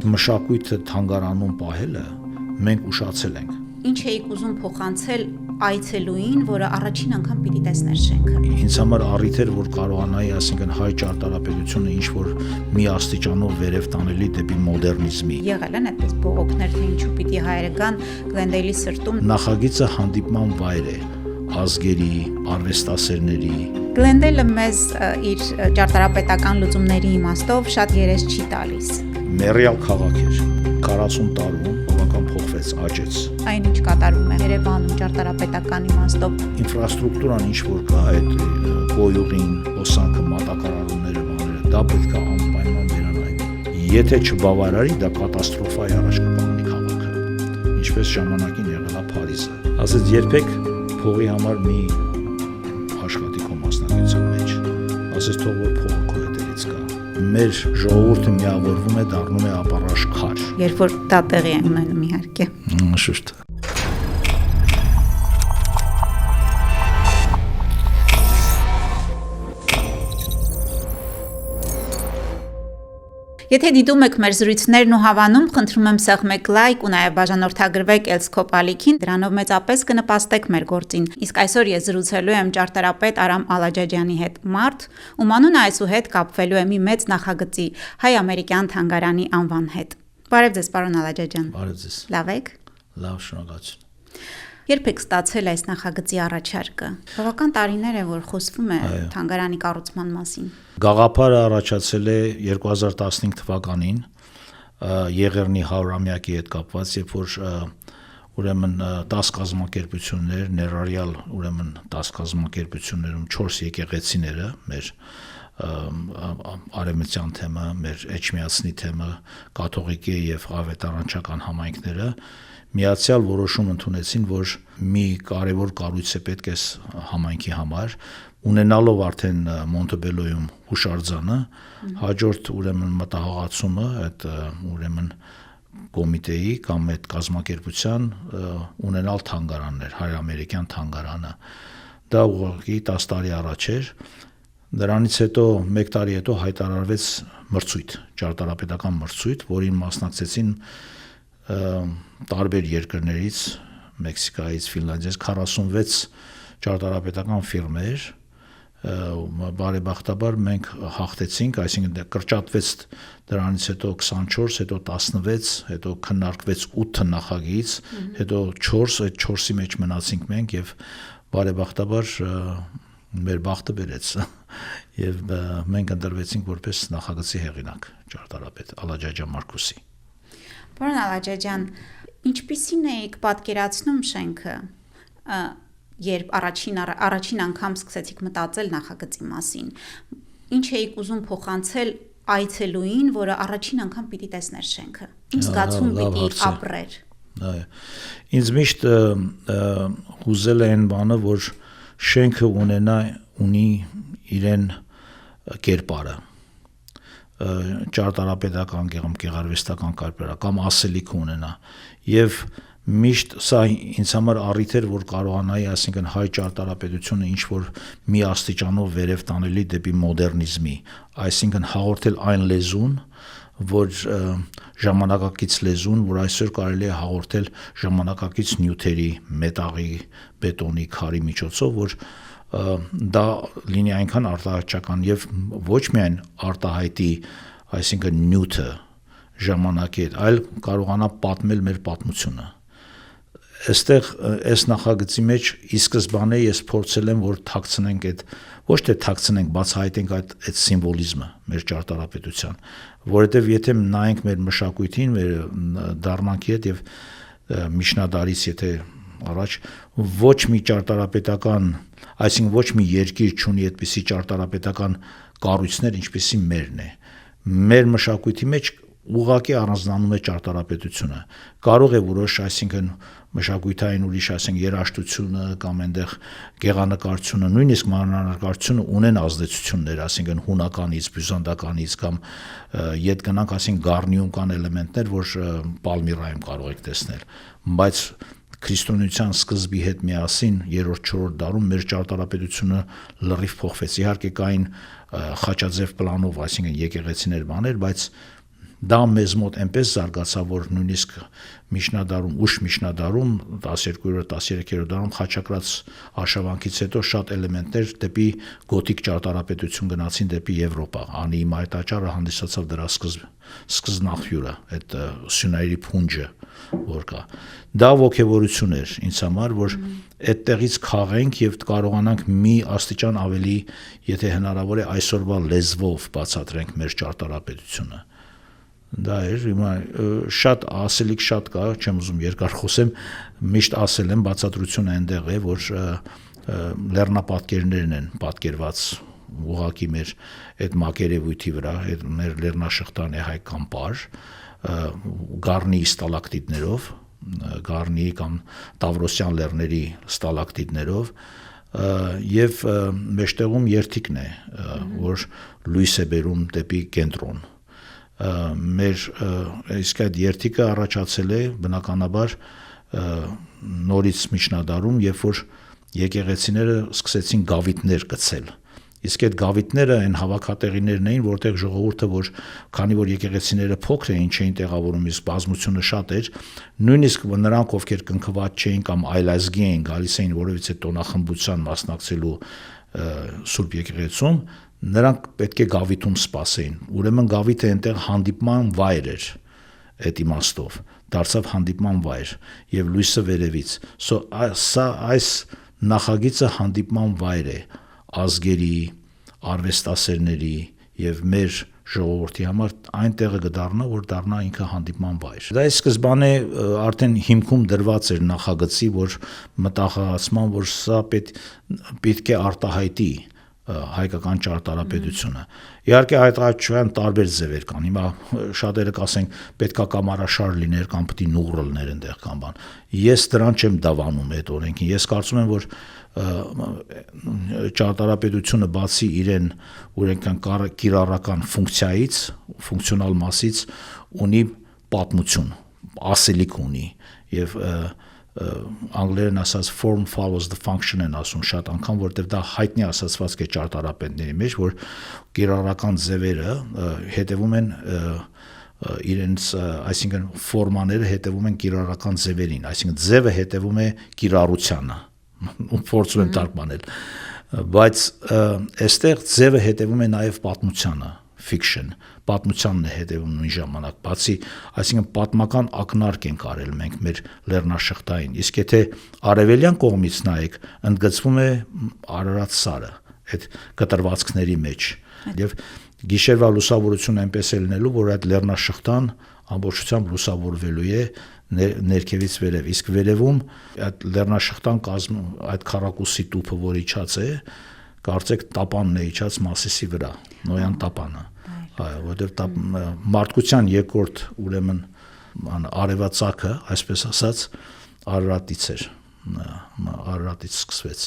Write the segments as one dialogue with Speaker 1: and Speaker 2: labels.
Speaker 1: Մշակույթը թանգարանում պահելը մենք ուշացել ենք։
Speaker 2: Ինչ էիք ուզում փոխանցել այցելուին, որը առաջին անգամ պիտի տեսներ շենքը։
Speaker 1: Ինձ համար առիթ էր, որ կարողանայի, այսինքն հայ ճարտարապետությունը ինչ որ մի աստիճանով վերև տանելի դեպի մոդեռնիզմի։
Speaker 2: Եղել են այդպես բողոքներ, թե ինչու պիտի հայերը գան Գլենդեյլի սրտում։
Speaker 1: Նախագիծը հանդիպման վայր է ազգերի, արվեստասերների։
Speaker 2: Գլենդեյլը մեզ իր ճարտարապետական լուծումների իմաստով շատ երես չի տալիս։
Speaker 1: Մեռյալ քաղաք էր 40 տարում բավական փոխվեց, աճեց։
Speaker 2: Այն ինչ կատարվում է Երևանում ճարտարապետական իմաստով,
Speaker 1: ինֆրաստրուկտուրան ինչ որ կա, այդ գոյուղին, հոսանքը, մատակարարումները, բաները, դա պետք է անպայման վերանայվի։ Եթե չբավարարի, դա կատաստրոֆա է առաջ կկանգնի քաղաքը։ Ինչպես ժամանակին եղել է Փարիզը։ Ասած երբեք փողի համար մի աշխատի քո մասնագիտության մեջ։ Ասած թող որ փողը քո հետևից կա։ Մեր ժողովուրդը միավորվում է, դառնում է ապառաշ քար։
Speaker 2: Երբ որ դա տեղի է ունենում իհարկե։
Speaker 1: Շուտ։
Speaker 2: Եթե դիտում եք մեր զրույցներն ու հավանում, խնդրում եմ սեղմեք լայք ու նաև բաժանորդագրվեք Elscope ալիքին, դրանով մեծապես կնպաստեք մեր գործին։ Իսկ այսօր ես զրուցելու եմ ճարտարապետ Արամ Ալաջաջյանի հետ, մարդ, ում անունը այսուհետ կապվելու է մի մեծ նախագծի հայ-ամերիկյան թանգարանի անվան հետ։ Բարև ձեզ, պարոն Ալաջաջյան։
Speaker 1: Բարև ձեզ։
Speaker 2: Լավ եք։
Speaker 1: Լավ, շնորհակալություն։
Speaker 2: Երբ եք ստացել այս նախագծի առաջարկը։ Բավական տարիներ է, որ խոսվում է թանգարանի կառուցման մասին։
Speaker 1: Գաղափարը առաջացել է 2015 թվականին Եղեռնի 100-ամյակի հետ կապված, երբ որ ուրեմն 10 կազմակերպություններ, ներառյալ ուրեմն 10 կազմակերպություններում 4 եկեղեցիները, մեր արևմտյան թեմը, մեր էջմիածնի թեմը, կաթողիկե եւ ավետարանչական համայնքները միացյալ որոշում ընդունեցին, որ մի կարևոր կառույց է պետք է համայնքի համար, ունենալով արդեն Մոնտեբելոյում հուշարձանը, հաջորդ ուրեմն մտահղացումը այդ ուրեմն կոմիտեի կամ այդ կազմակերպության ունենալ թանգարաններ, հայ-ամերիկյան թանգարանը։ Դա ուղղակի 10 տարի առաջ էր։ Դրանից հետո 1 տարի հետո հայտարարվեց մրցույթ, ճարտարապետական մրցույթ, որին մասնակցեցին տարբեր երկրներից, Մեքսիկայից, Ֆինլանդիայից 46 ճարտարապետական ֆիրմեր, բարեբախտաբար մենք հաղթեցինք, այսինքն կրճատվեց դրանից հետո 24, հետո 16, հետո քննարկվեց 8 նախագիծ, հետո 4, այդ 4-ի մեջ մնացինք մենք եւ բարեբախտաբար մեր բախտը բերեց եւ մենք ընտրվեցինք որպես նախագծի հեղինակ ճարտարապետ Ալաջաջյան Մարկոսի։
Speaker 2: Պարոն Ալաջաջյան, ինչպիսին էիք պատկերացնում շենքը, երբ առաջին անգամ սկսեցիք մտածել նախագծի մասին, ինչ էիք ուզում փոխանցել այցելուին, որը առաջին անգամ պիտի տեսներ շենքը, ինչ զգացում պիտի ապրեր։
Speaker 1: Ինձ միշտ հուզել է այն բանը, որ շենքը ունի իրեն կերպարը, ճարտարապետական կամ գեղարվեստական կերպարա կամ ասելիք ունենա եւ միշտ սա ինձ համար առիթ էր, որ կարողանայի, այսինքն հայ ճարտարապետությունը ինչ որ մի աստիճանով վերև տանելի դեպի մոդեռնիզմի, այսինքն հաղորդել այն լեզուն, որ ժամանակակից լեզուն, որ այսօր կարելի է հաղորդել ժամանակակից նյութերի, մետաղի, բետոնի, քարի միջոցով, որ դա լինի այնքան արտահայտչական եւ ոչ միայն արտահայտի, այսինքն նյութը ժամանակի հետ, այլ կարողանա պատմել մեր պատմությունը։ Այստեղ այս նախագծի մեջ ի սկզբանե ես փորձել եմ, որ թաքցնենք այդ, ոչ թե թաքցնենք, բացահայտենք այդ սիմվոլիզմը մեր ճարտարապետության, որովհետեւ եթե նայենք մեր մշակույթին, մեր դառնանքի հետ եւ միջնադարից եթե առաջ ոչ մի ճարտարապետական, այսինքն ոչ մի երկիր չունի այդպիսի ճարտարապետական կառույցներ, ինչպիսի մերն է։ Մեր մշակույթի մեջ ուղղակի առանձնանում է ճարտարապետությունը։ Կարող է որոշ, այսինքն մշակութային ուրիշ, այսինքն երաժշտությունը կամ այնտեղ գեղանկարչությունը, նույնիսկ մանրանկարչությունը ունեն ազդեցություններ, այսինքն հունականից, բյուզանդականից կամ ետ գնանք, այսինքն գառնիում կան էլեմենտներ, որ Պալմիրայում կարող եք տեսնել, բայց քրիստոնեության սկզբի հետ միասին 3-4 դարում մեր ճարտարապետությունը լրիվ փոխվեց։ Իհարկե կային խաչաձև պլանով, այսինքն եկեղեցիներ բաներ, բայց դա մեզ մոտ այնպես զարգացավ, որ նույնիսկ ուշ միջնադարում 12-13-րդ դարում խաչակրաց արշավանքից հետո շատ էլեմենտներ դեպի գոթիկ ճարտարապետություն գնացին դեպի Եվրոպա։ Անի մայրտաճարը հանդիսացավ դրա սկզբնաղբյուրը, այդ սյունայրի փունջը, որ կա։ Դա ոգևորություն էր ինձ համար, որ այդտեղից քաղենք եւ կարողանանք մի աստիճան ավելի, եթե հնարավոր է այսօրվա լեզվով բացատրենք մեր ճարտարապետությունը։ Դա էր, հիմա շատ ասելիք շատ կա, չեմ ուզում երկար խոսեմ, միշտ ասել եմ, բացատրությունը այնտեղ է, որ լեռնապատկերներն են պատկերված ուղղակի մեր այդ մակերևույթի վրա, այդ մեր լեռնաշղթան է հայկական պար, գառնի ստալակտիտներով, գառնի կամ Տավրոսյան լեռների ստալակտիտներով եւ մեջտեղում երթիկն է, որ լույս է բերում դեպի կենտրոն։ Մեր իսկ այդ երթիկը առաջացել է բնականաբար նորից միջնադարում, երբ որ եկեղեցիները սկսեցին գավիթներ գցել։ Իսկ այդ գավիթները այն հավաքատեղիներն էին, որտեղ ժողովուրդը, որ քանի որ եկեղեցիները փոքր էին, չէին տեղավորում, իսկ բազմությունը շատ էր, նույնիսկ նրանք, ովքեր կնքված չէին կամ այլազգի էին, գալիս էին որևիցե տոնախմբության մասնակցելու Սուրբ եկեղեցում, նրանք պետք է գավիթում սպասեին։ Ուրեմն գավիթը այնտեղ հանդիպման վայր էր, այդ իմաստով դարձավ հանդիպման վայր եւ լույսը վերևից։ Սա այս նախագիծը հանդիպման վայր է ազգերի, արվեստասերների եւ մեր ժողովրդի համար այն տեղը կդառնա, որ դառնա ինքը հանդիպման վայր։ Դա սկզբանե արդեն հիմքում դրված էր նախագծի, որ մտահղացման, որ սա պետք է արտահայտի հայկական ճարտարապետությունը։ Իհարկե այդ տարբեր ձևեր կան։ Հիմա շատերը կասեն պետքա կամարաշար լիներ կամ պետք է նուռ լիներ այնտեղ կամ բան։ Ես դրան չեմ դավանում այդ օրենքին։ Ես կարծում եմ, որ ճարտարապետությունը բացի իրեն օրենքան կիրառական ֆունկցիայից, ֆունկցիոնալ մասից ունի պատմություն, ասելիք ունի եւ անգլերեն ասած form follows the function են ասում շատ անգամ, որտեղ դա հայտնի ասացվածք է ճարտարապետների մեջ, որ կիրառական ձևերը հետևում են իրենց, այսինքն ֆորմաները հետևում են կիրառական ձևերին, այսինքն ձևը հետևում է կիրառությանը, փորձում եմ թարգմանել, բայց այստեղ ձևը հետևում է նաև պատմությանը, fiction, պատմությանն է հետևում նույն ժամանակ, բացի, այսինքն պատմական ակնարկ ենք արել մենք մեր լեռնաշղթային, իսկ եթե արևելյան կողմից նայեք, ընդգծվում է Արարատ սարը, այդ կտրվածքների մեջ, եւ գիշերվա լուսավորությունը այնպես է լինելու, որ այդ լեռնաշղթան ամբողջությամբ լուսավորվելու է ներքևից վերև, իսկ վերևում այդ լեռնաշղթան այդ քառակուսի տուփը, որ իջած է, կարծեք տապանն է իջած Մասիսի վրա, Նոյան տապանը, որտեղ մարդկության երկրորդ ուրեմն արևածագը, այսպես ասած, Արարատից էր, Արարատից սկսվեց,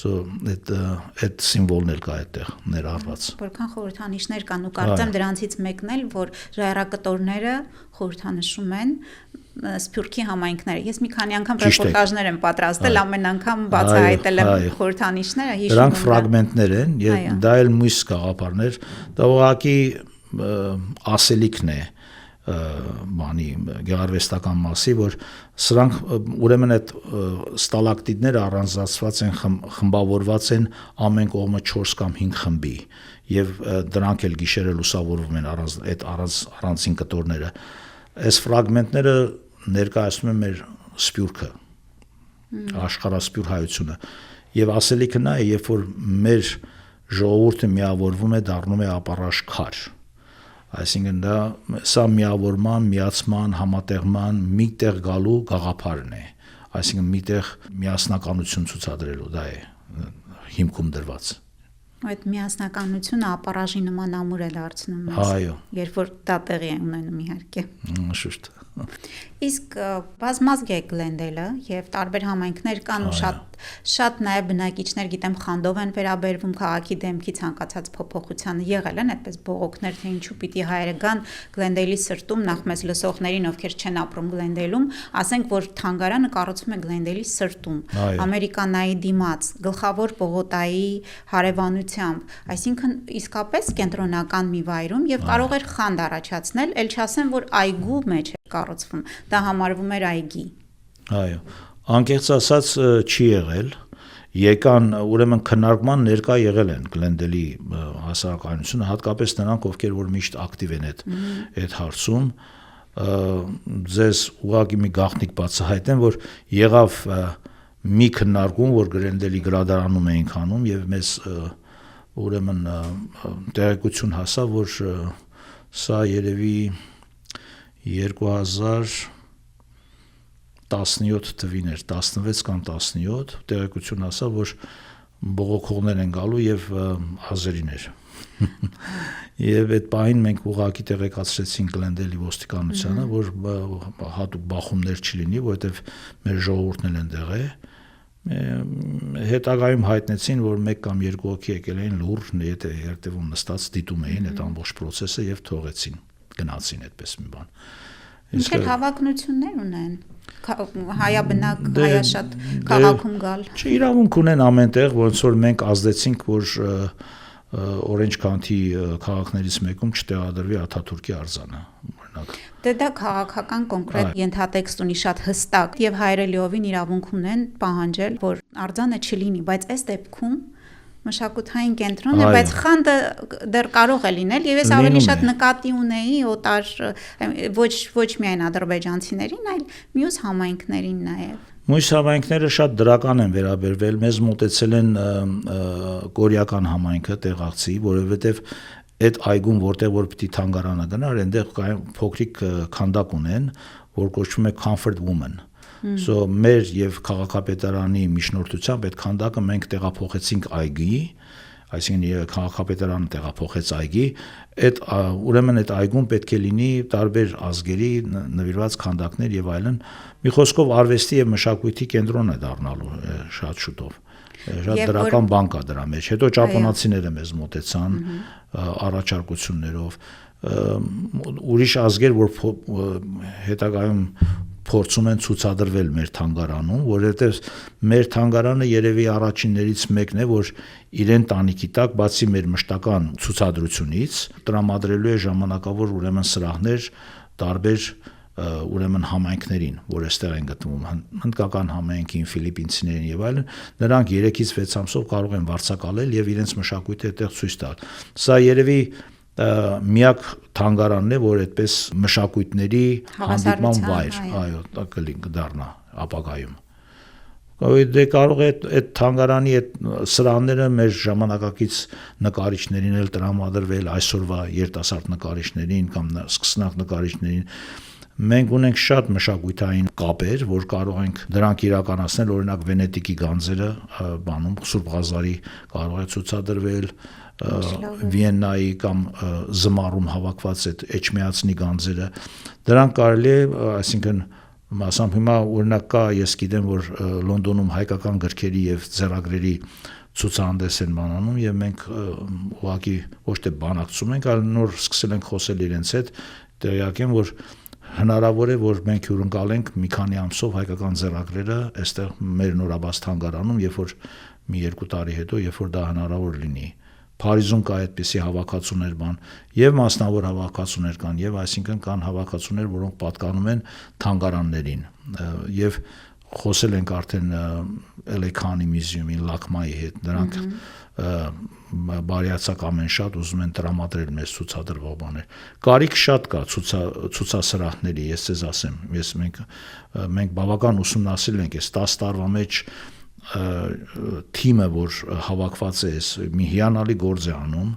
Speaker 1: այդ սիմվոլն էլ կա այդտեղ ներառված։
Speaker 2: Որքան խորհրդանիշներ կան ու կարծեմ դրանցից մեկն էլ, որ ժայռակտորները խորհրդանշում են Սփյուռքի համայնքները։ Ես մի քանի անգամ ռեպորտաժներ եմ պատրաստել, ամեն անգամ բացահայտել եմ խորհրդանիշները, հիշում եմ։
Speaker 1: Դրանք ֆրագմենտներ են, եւ դա էլ մյուս գաղափարներ, դա ուղղակի ասելիքն է բանի գեղարվեստական մասի, որ սրանք ուրեմն այդ ստալակտիտները առանձնացված են, խմբավորված են ամեն կողմը 4 կամ 5 խմբի եւ դրանք էլ գիշերը լուսավորվում են այդ առանձին կտորները։ Այս ֆրագմենտները ներկայացնում են մեր սփյուռքը, աշխարհասփյուռ հայությունը եւ ասելիքը նա է, երբ որ մեր ժողովուրդը միավորվում է, դառնում է ապառաշ քար, այսինքն սա միավորման, միացման, համատեղման միտեղ գալու գաղափարն է, այսինքն միտեղ միասնականություն ցուցադրելու, դա է հիմքում դրված։
Speaker 2: Այդ միասնականությունը ապառաժի նման ամուր է դարձնում մեզ, երբ որ դա տեղի է ունենում իհարկե։
Speaker 1: Շուտ։
Speaker 2: Իսկ բազմազգ է Գլենդելը եւ տարբեր համայնքներ կան ու շատ նաեւ բնակիչներ գիտեմ խանդով են վերաբերվում քաղաքի դեմքի ցանկացած փոփոխությանը եղել են այդպես բողոքներ թե ինչու պիտի հայերը գան Գլենդեյլի սրտում նախ մեզ լսողներին ովքեր չեն ապրում Գլենդեյլում ասենք որ թանգարանը կառուցվում է Գլենդեյլի սրտում ամերիկանայի դիմաց գլխավոր պողոտայի հարևանությամբ այսինքն իսկապես կենտրոնական մի վայրում եւ կարող էր խանդ առաջացնել ել չասեմ որ այգու մեջ կառուցվում դա համարվում էր այգի
Speaker 1: այո անկեղծ ասած չի եղել եկան ուրեմն քննարկման ներկա եղել են Գլենդեյլի հասարակայնությունը հատկապես նրանք ովքեր որ միշտ ակտիվ են այդ հարցում ձեզ ուղղակի մի գաղտնիք բացահայտեմ որ եղավ մի քննարկում որ Գլենդեյլի գրադարանում էինք անում եւ մեզ ուրեմն տեղեկություն հասավ որ սա երևի 2017 թվին էր 16 կամ 17 տեղեկություն ասա որ բողոքողներ են գալու եւ ազերիներ եւ այդ պահին մենք ուղղակի տեղեկացրեցինք Գլենդեյլի ոստիկանությանը որ հատուկ բախումներ չլինի որովհետեւ մեր ժողովուրդն են դեղ է հետագայում հայտնեցին որ մեկ կամ երկու հոգի եկել էին լուր եթե երտևում նստած դիտում էին այդ ամբողջ process-ը եւ թողեցին գնացին այդպես մի բան
Speaker 2: Ինչեր հավակնություններ ունեն հայաբնակ հայաշատ քաղաքում գալ
Speaker 1: Իրավունք ունեն ամենտեղ ոնց որ մենք ազդեցինք որ Orange County քաղաքներից մեկում չտեղադրվի Աթաթուրքի արձանը օրինակ
Speaker 2: Դե դա քաղաքական կոնկրետ ենթատեքստ ունի շատ հստակ եւ հայերը լիովին իրավունք ունեն պահանջել որ արձանը չլինի բայց այս դեպքում մշակութային կենտրոն է, բայց խանդը դեռ կարող է լինել եւ ես ավելի շատ նկատի ունեի օտար ոչ միայն ադրբեջանցիներին, այլ մյուս համայնքներին նաեւ։
Speaker 1: Մյուս համայնքները շատ դրական են վերաբերվել, մեզ մոտեցել են կորեական համայնքը տեղացի, որովհետեւ այդ այգում որտեղ որ պիտի թանգարանը գնար, այնտեղ փոքրիկ քանդակ ունեն, որ կոչվում է Comfort Woman So մեր եւ քաղաքապետարանի միջնորդությամբ այդ քանդակը մենք տեղափոխեցինք այգի, այսինքն քաղաքապետարանը տեղափոխեց այգի, այդ ուրեմն այդ այգում պետք է լինի տարբեր ազգերի նվիրված քանդակներ եւ այլն։ Մի խոսքով արվեստի եւ մշակույթի կենտրոն է դառնալու շատ շուտով։ Շատ դրական բան կա դրա մեջ։ Հետո ճապոնացիները մեզ մոտեցան առաջարկություններով, ուրիշ ազգեր որ հետագայում փորձում են ցուցադրվել մեր թանգարանում, որովհետև մեր թանգարանը երևի առաջիններից մեկն է, որ իրեն տանիքի տակ, բացի մեր մշտական ցուցադրությունից, տրամադրելու է ժամանակավոր ուրեմն սրահներ տարբեր ուրեմն համայնքներին, որ այստեղ են գտնվում, հնդկական համայնքին, ֆիլիպինցիներին եւ այլն, նրանք 3-ից 6 ամսով կարող են վարձակալել եւ իրենց մշակույթը այդտեղ ցույց տալ։ Սա երևի միակ թանգարանն է, որ այդպես մշակույթների հանդիպման վայր, այո, կդառնա ապագայում։ Դե կարող է այդ թանգարանի այդ սրահները մեր ժամանակակից նկարիչներին էլ տրամադրվել, այսօրվա երիտասարդ նկարիչներին կամ սկսնակ նկարիչներին։ Մենք ունենք շատ մշակութային կապեր, որ կարող ենք դրանք իրականացնել, օրինակ Վենետիկի գանձերը, բանում Սուրբ Ղազարի կարող է ցուցադրվել, Վիեննայի կամ Զմարում հավաքված այդ էջմիածնի գանձերը, դրանք կարելի է, այսինքն մասամբ հիմա օրինակ կա, ես գիտեմ, որ Լոնդոնում հայկական գրքերի եւ ձեռագրերի ցուցահանդես են բանանում եւ մենք ուղղակի ոչ թե բանակցում ենք, այլ նոր սկսել ենք խոսել իրենց հետ, տեղյակ եմ, որ հնարավոր է, որ մենք հյուրընկալենք մի քանի ամսով հայկական ձեռագրերը այստեղ մեր նորաբաց թանգարանում, երբ որ մի 2 տարի հետո, երբ որ դա հնարավոր լինի։ Փարիզում կա այդպիսի հավաքածուներ բան, եւ մասնավոր հավաքածուներ կան, եւ այսինքն կան հավաքածուներ, որոնք պատկանում են թանգարաններին, եւ խոսել ենք արդեն LA County Museum-ի Լակմայի հետ, նրանք բարիացակ ամեն շատ ուզում են տրամադրել մեզ ցուցադրվող բաներ։ Կարիք շատ կա ցուցասրահների, ես ձեզ ասեմ, մենք բավական ուսումնասիրել ենք այս 10 տարվա մեջ թիմը, որ հավաքված է, մի հիանալի գործ է անում,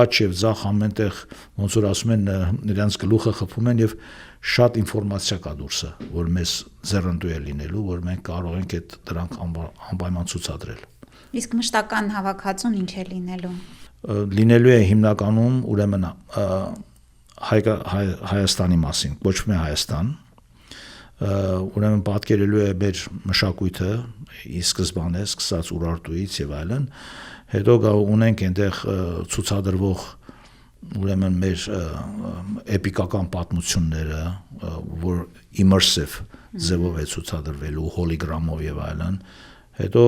Speaker 1: աճ եւ ձախ ամենտեղ ոնց որ ասում են իրենց գլուխը խփում են եւ շատ ինֆորմացիա կա դուրսը, որ մեզ ձեռնտու է լինելու, որ մենք կարող ենք այդ դրանք անպայման ցուցադրել։
Speaker 2: Իսկ մշտական հավաքածուն ինչ է լինելու։
Speaker 1: Լինելու է հիմնականում ուրեմն Հայաստանի մասին, կոչվում է Հայաստան, ուրեմն պատկերելու է մեր մշակույթը ի սկզբանե սկսած Ուրարտուից եւ այլն, հետո ունենք այնտեղ ցուցադրվող ուրեմն մեր էպիկական պատմությունները, որ immersive ձևով է ցուցադրվելու հոլիգրամով եւ այլն, հետո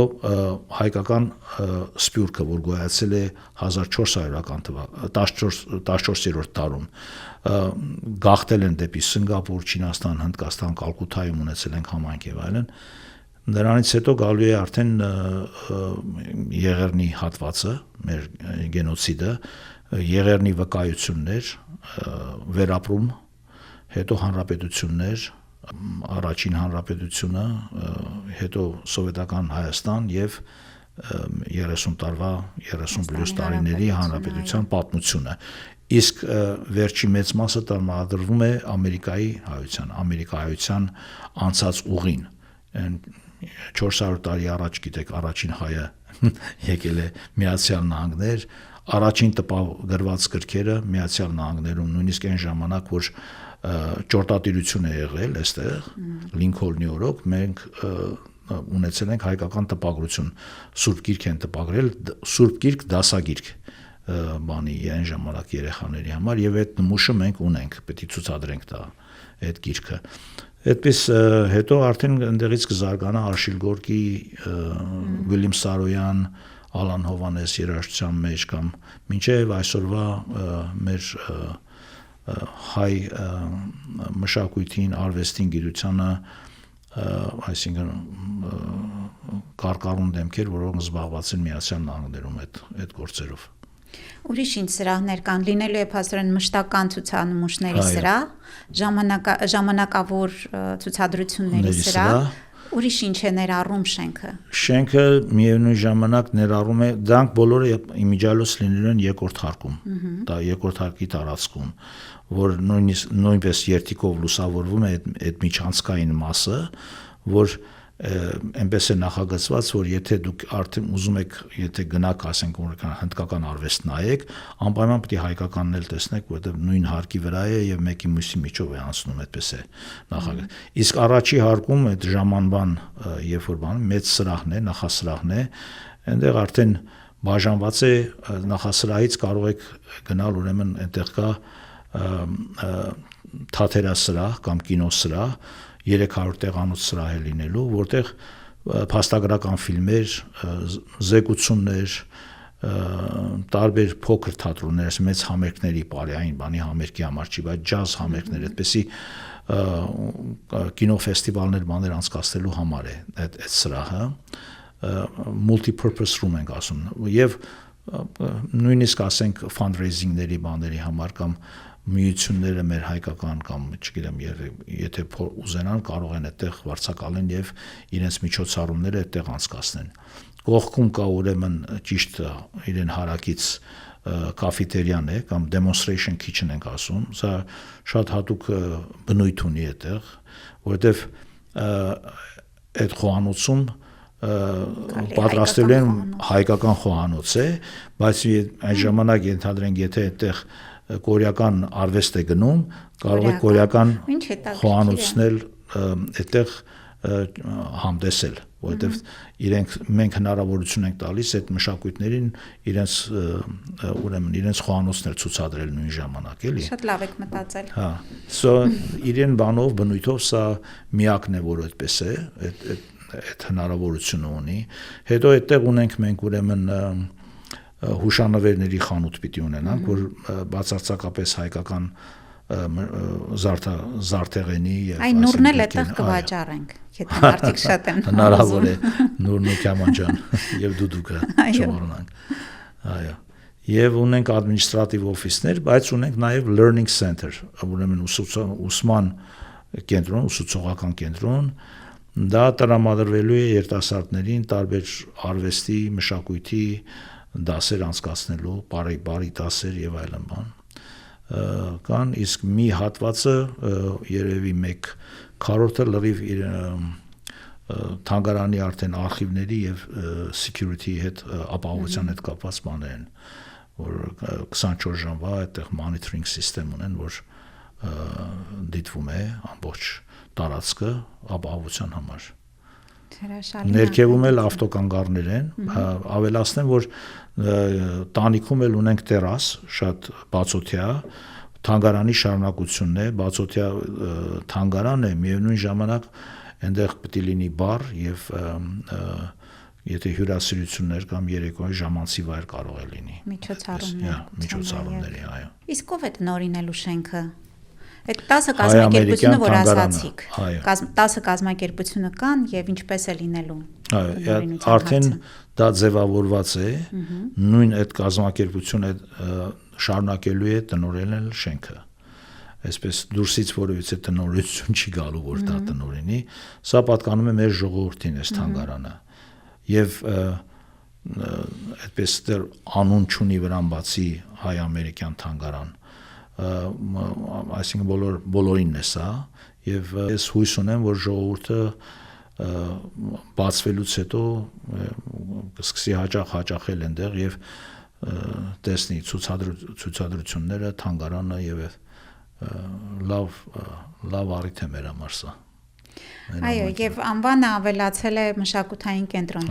Speaker 1: հայկական սփյուռքը, որ գոյացել է 1400-ական 14-րդ դարում, գաղթել են դեպի Սինգապուր, Չինաստան, Հնդկաստան, Կալկուտայում ունեցել են համայնք եւ այլն, նրանից հետո գալու է արդեն Եղեռնի հատվածը, մեր գենոցիդը, Եղեռնի վկայություններ, վերապրում, հետո հանրապետություններ, առաջին հանրապետությունը, հետո սովետական Հայաստան եւ 30 տարվա 30+ տարիների հանրապետության պատմությունը։ Իսկ վերջի մեծ մասը տրամադրվում է Ամերիկայության անցած ուղին։ 400 տարի առաջ, գիտեք, առաջին հայը եկել է Միացյալ Նահանգներ, առաջին տպագրված գրքերը Միացյալ Նահանգներում, նույնիսկ այն ժամանակ, որ ճորտատիրություն է եղել այստեղ, Լինքոլնի օրոք, մենք ունեցել ենք հայկական տպագրություն, Սուրբ Գիրք են տպագրել, Սուրբ Գիրք դասագիրք բանի այն ժամանակ երեխաների համար, եւ այդ նմուշը մենք ունենք, պետք է ցուցադրենք դա այդ գիրքը։ Այդպես հետո արդեն ընդեղից կզարգանա Արշիլ Գորկի, Վիլյամ Սարոյան, Ալան Հովանես երաժշտության մեջ կամ մինչև այսօրվա մեր հայ մշակույթին, արվեստին, գիտությանը, այսինքն կարկառուն դեմքեր, որոնք զբաղված են Միացյալ Նահանգներում այդ գործերով։
Speaker 2: Ուրիշ ինչ սրահներ կան, լինելու է փաստորեն մշտական ցուցանմուշների սրահ, ժամանակավոր ցուցադրությունների սրահ, ուրիշ ինչ է ներառում շենքը։ Շենքը
Speaker 1: միևնույն ժամանակ ներառում է, դրանք բոլորը իմիջիալոց լինելու են երկրորդ հարկում, դա երկրորդ հարկի տարածքում, որ նույնպես երթիկով լուսավորվում է այդ միջանցքային մասը, որ այնպես է նախագծված, որ եթե դուք արդեն ուզում եք, եթե գնաք, ասենք, հնդկական արվեստ նայեք, անպայման պետք է հայկականն էլ տեսնեք, որովհետև նույն հարկի վրա է եւ մեկի մյուսի միջով է անցնում, այդպես է նախագծված։ Իսկ առաջի հարկում այդ ժամանբան, երբ որ բան, մեծ սրահն է, նախասրահն է, այնտեղ արդեն բաժանված է, նախասրահից կարող եք գնալ, ուրեմն այնտեղ կա թատերասրահ կամ կինոսրահ, 300 տեղանոց սրահ է լինելու, որտեղ փաստագրական ֆիլմեր, զեկուցումներ, տարբեր փոքր թատրոններ, մեծ համերգների, բարեային բանի համերգի համար չի, բայց ջազ համերգներ, այդպեսի կինոֆեստիվալներ, բաներ անցկացնելու համար է այդ սրահը, multi-purpose room ենք ասում, եւ նույնիսկ ասենք fundraising-ների բաների համար կամ միությունները մեր հայկական կամ չգիտեմ, եթե ուզենան կարող են այդտեղ վարձակալեն եւ իրենց միջոցառումները այդտեղ անցկացնեն։ Կողքում կա ուրեմն ճիշտ իրեն հարակից կաֆետերիան է կամ demonstration kitchen ենք ասում, սա շատ հատուկ բնույթ ունի այդտեղ, որովհետեւ այդ խոհանոցում պատրաստելու են հայկական խոհանոց է, բայց այն ժամանակ ենթադրենք, եթե այդտեղ կորեական արվեստ է գնում, կարող է կորեական խոհանոցներ այդտեղ համտեսել, որովհետև մենք հնարավորություն ենք տալիս այդ մշակույթներին իրենց խոհանոցներ ցուցադրել նույն ժամանակ, էլի։
Speaker 2: Շատ լավ եք մտածել։
Speaker 1: Հա, սա իրեն բանով բնույթով սա միակն է, որ այդպես է, այդ հնարավորությունը ունի։ Հետո այդտեղ ունենք մենք ուրեմն հուշանվերների խանութ պիտի ունենանք, որ բացարձակապես հայկական զարդեղենի եւ
Speaker 2: այն նուրն էլ այդտեղ կվաճառենք, եթե մարդիկ շատ են
Speaker 1: հնարավոր է նուրն ու Քամանջան եւ դուդուկը չմոռանանք։ Այո։ Եվ ունենք ադմինիստրատիվ օֆիսներ, բայց ունենք նաեւ learning center, ուրեմն ուսման կենտրոն, ուսուցողական կենտրոն, դա տրամադրվելու է երիտասարդներին տարբեր արվեստի, մշակույթի դասեր անցկացնելու, բարի դասեր եւ այլն բան կան, իսկ մի հատվածը երևի 1/4-ը լրիվ թանգարանի արդեն արխիվների եւ security հետ ապահովության հետ կապված բաներ են, որ 24 ժամվա այդտեղ monitoring system ունեն, որ դիտվում է ամբողջ տարածքը ապահովության համար։
Speaker 2: Հրաշալի։
Speaker 1: Ներքևում էլ ավտոկանգառներ են, ավելացնեմ, որ տանիքում էլ ունենք տերաս, շատ բացօթյա, թանգարանի շարունակությունն է, բացօթյա թանգարան է, միևնույն ժամանակ այնտեղ պետք է լինի բար եւ եթե հյուրասիրություններ կամ երեկոյի ժամանցի վայր կարող է լինի։ Միջոցառումների, այո։
Speaker 2: Իսկ ով է տնօրինելու շենքը։ Այդ 10 կազմակերպությունը, որ ասացիք, 10 կազմակերպությունը կան եւ ինչպես է լինելու։
Speaker 1: Այո, արդեն դա ձևավորված է, նույն այդ կազմակերպությունը շարունակելու է տնօրինել շենքը։ Այսպես դուրսից որևիցե տնօրինություն չի գալու, որ դա տնօրինի, սա պատկանում է մեր ժողովրդին այս թանգարանը։ Եվ այդպես դեռ անուն չունի վրան բացի հայ-ամերիկյան թանգարան, այսինքն բոլորինն է սա, եւ ես հույս ունեմ, որ ժողովուրդը բացվելուց հետո կսկսի հաճախել այնտեղ եւ տեսնի ցուցադրությունները, թանգարանը եւ լավ առիթ է մեր համար սա։
Speaker 2: Այո, եւ անվանը ավելացել է մշակութային կենտրոն։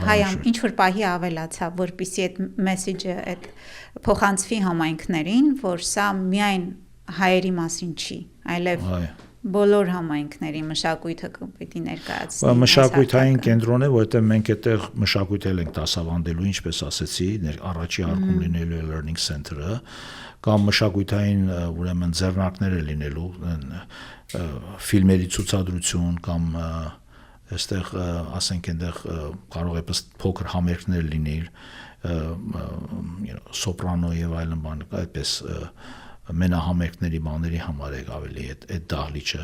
Speaker 2: Ինչ որ պահի ավելացավ, որպեսզի այդ մեսեջը այդ փոխանցվի համայնքներին, որ սա միայն հայերի մասին չի, այլև բոլոր համայնքների մշակույթը պետք է ներկայացնի։
Speaker 1: Մշակութային կենտրոն է, որովհետեւ մենք այդտեղ մշակույթ ենք դասավանդելու, ինչպես ասեցի, առաջի հարկում լինելու է learning center-ը, կամ մշակութային ուրեմն ձեռնարկներ է լինելու, ֆիլմերի ցուցադրություն կամ այստեղ ասենք այնտեղ կարող է փոքր համերգներ լինել, սոպրանո եւ այլն բան, այդպես մենահամերգների բաների համար է ավելի այդ դահլիճը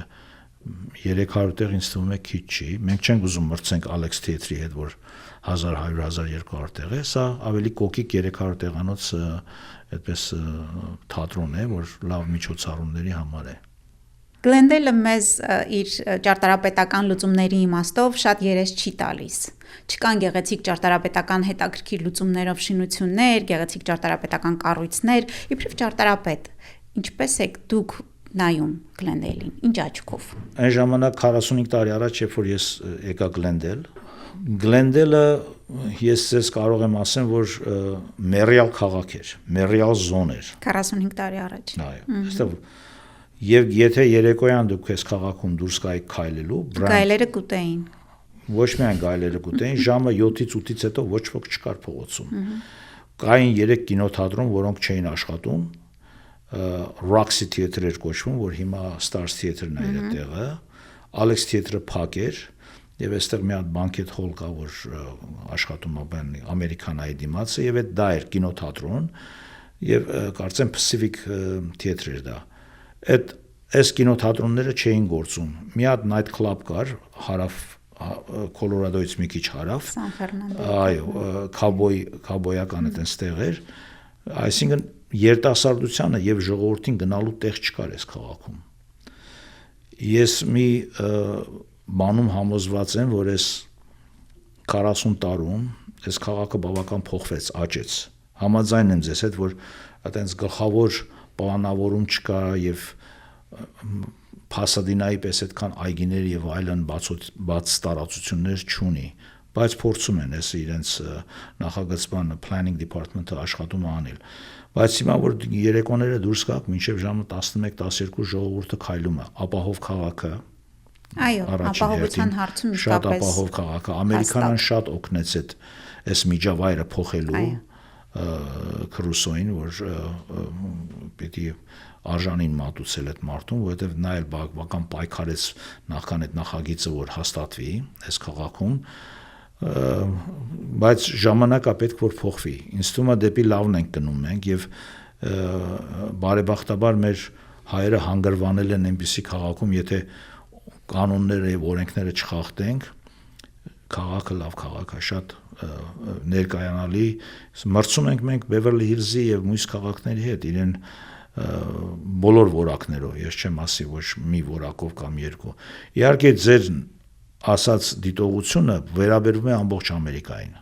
Speaker 1: 300 տեղ ինձ թվում է քիչ չի, մենք չենք ուզում մրցենք Alex Theatre-ի հետ, որ 1100-1200 տեղ է, սա ավելի կոկիկ 300 տեղանոց այդպես թատրոն է, որ լավ միջոցառումների համար է։
Speaker 2: Գլենդելը մեզ իր ճարտարապետական լուծումների իմաստով շատ երես չի տալիս։ Չկան գեղեցիկ ճարտարապետական հետաքրքիր լուծումներով շինություններ, գեղեցիկ ճարտարապետական կառույցներ, իբրև ճարտարապետ։ Ինչպես եք դուք նայում Գլենդելին, ինչ աչքով։
Speaker 1: Այն ժամանակ 45 տարի առաջ, երբ որ ես եկա Գլենդելը ես ձեզ կարող եմ ասեմ, որ մերիալ քաղաք էր, մերիալ զոն էր։
Speaker 2: 45 տարի առաջ։
Speaker 1: Այո, այստեղ եւ եթե երեկոյան դուք այս քաղաքում դուրս գայիք քայլելու,
Speaker 2: գայլերը կուտեին։
Speaker 1: Ոչ միայն գայլերը կուտեին, ժամը 7-ից 8-ից հետո ոչ ոք չկար փողոցում։ Կային 3 կինոթատրոն, որոնք չէին աշխատում, Roxy Theatre էր կոչվում, որ հիմա Stars Theatre-ն է այդ տեղը, Alex Theatre-ը փակ էր, եւ այստեղ մի հատ banquet hall կա, որ աշխատում է ամերիկանայի դիմացը, եւ այդ դա էր կինոթատրոն, եւ կարծեմ Pacific Theatre էր դա։ Այս կինոթատրոնները չէին գործում։ Մի հատ night club կար, հարավ Կոլորադոից մի քիչ հարավ։
Speaker 2: Սան Ֆերնանդո։
Speaker 1: Այո, քաբոյական այդպես տեղեր, այսինքն երիտասարդությանը եւ ժողովրդին գնալու տեղ չկար այս քաղաքում։ Ես մի բանում համոզված եմ, որ այս 40 տարում այս քաղաքը բավական փոխվեց, աճեց։ Համաձայն եմ ձեզ հետ, որ այտենց գլխավոր պլանավորում չկա եւ Փասադինայի պես այդքան այգիներ եւ այլն բաց տարածություններ չունի, բայց փորձում են այս իրենց նախագծման planning department-ը աշխատում անել։ Բայց հիմա որ երեկոները դուրս գաք, մինչեւ ժամը 11-12 ժողովուրդը քայլում է, ապահով քաղաքը։
Speaker 2: Այո, ապահովության հարցում
Speaker 1: շատ ապահով քաղաք է։ Ամերիկանան շատ օգնեց այս միջավայրը փոխելու Քրուսոին, որ պիտի արժանին մատուցել այդ մարդուն, որովհետև նա էլ բավական պայքարեց նախքան այդ նախագիծը, որ հաստատվի այս քաղաքում, բայց ժամանակա պետք որ փոխվի։ Ինձ թվում է դեպի լավն ենք գնում մենք եւ բարեբախտաբար մեր հայերը հանգրվանել են այնպիսի քաղաքում, եթե կանոնները եւ օրենքները չխախտենք, քաղաքը լավ քաղաք է, շատ ներկայանալի, մրցում ենք մենք Beverly Hills-ի եւ մյուս քաղաքների հետ, իրեն բոլոր որակներով, ես չեմ ասի ոչ մի որակով կամ երկու։ Իհարկե ձեր ասած դիտողությունը վերաբերվում է ամբողջ Ամերիկային,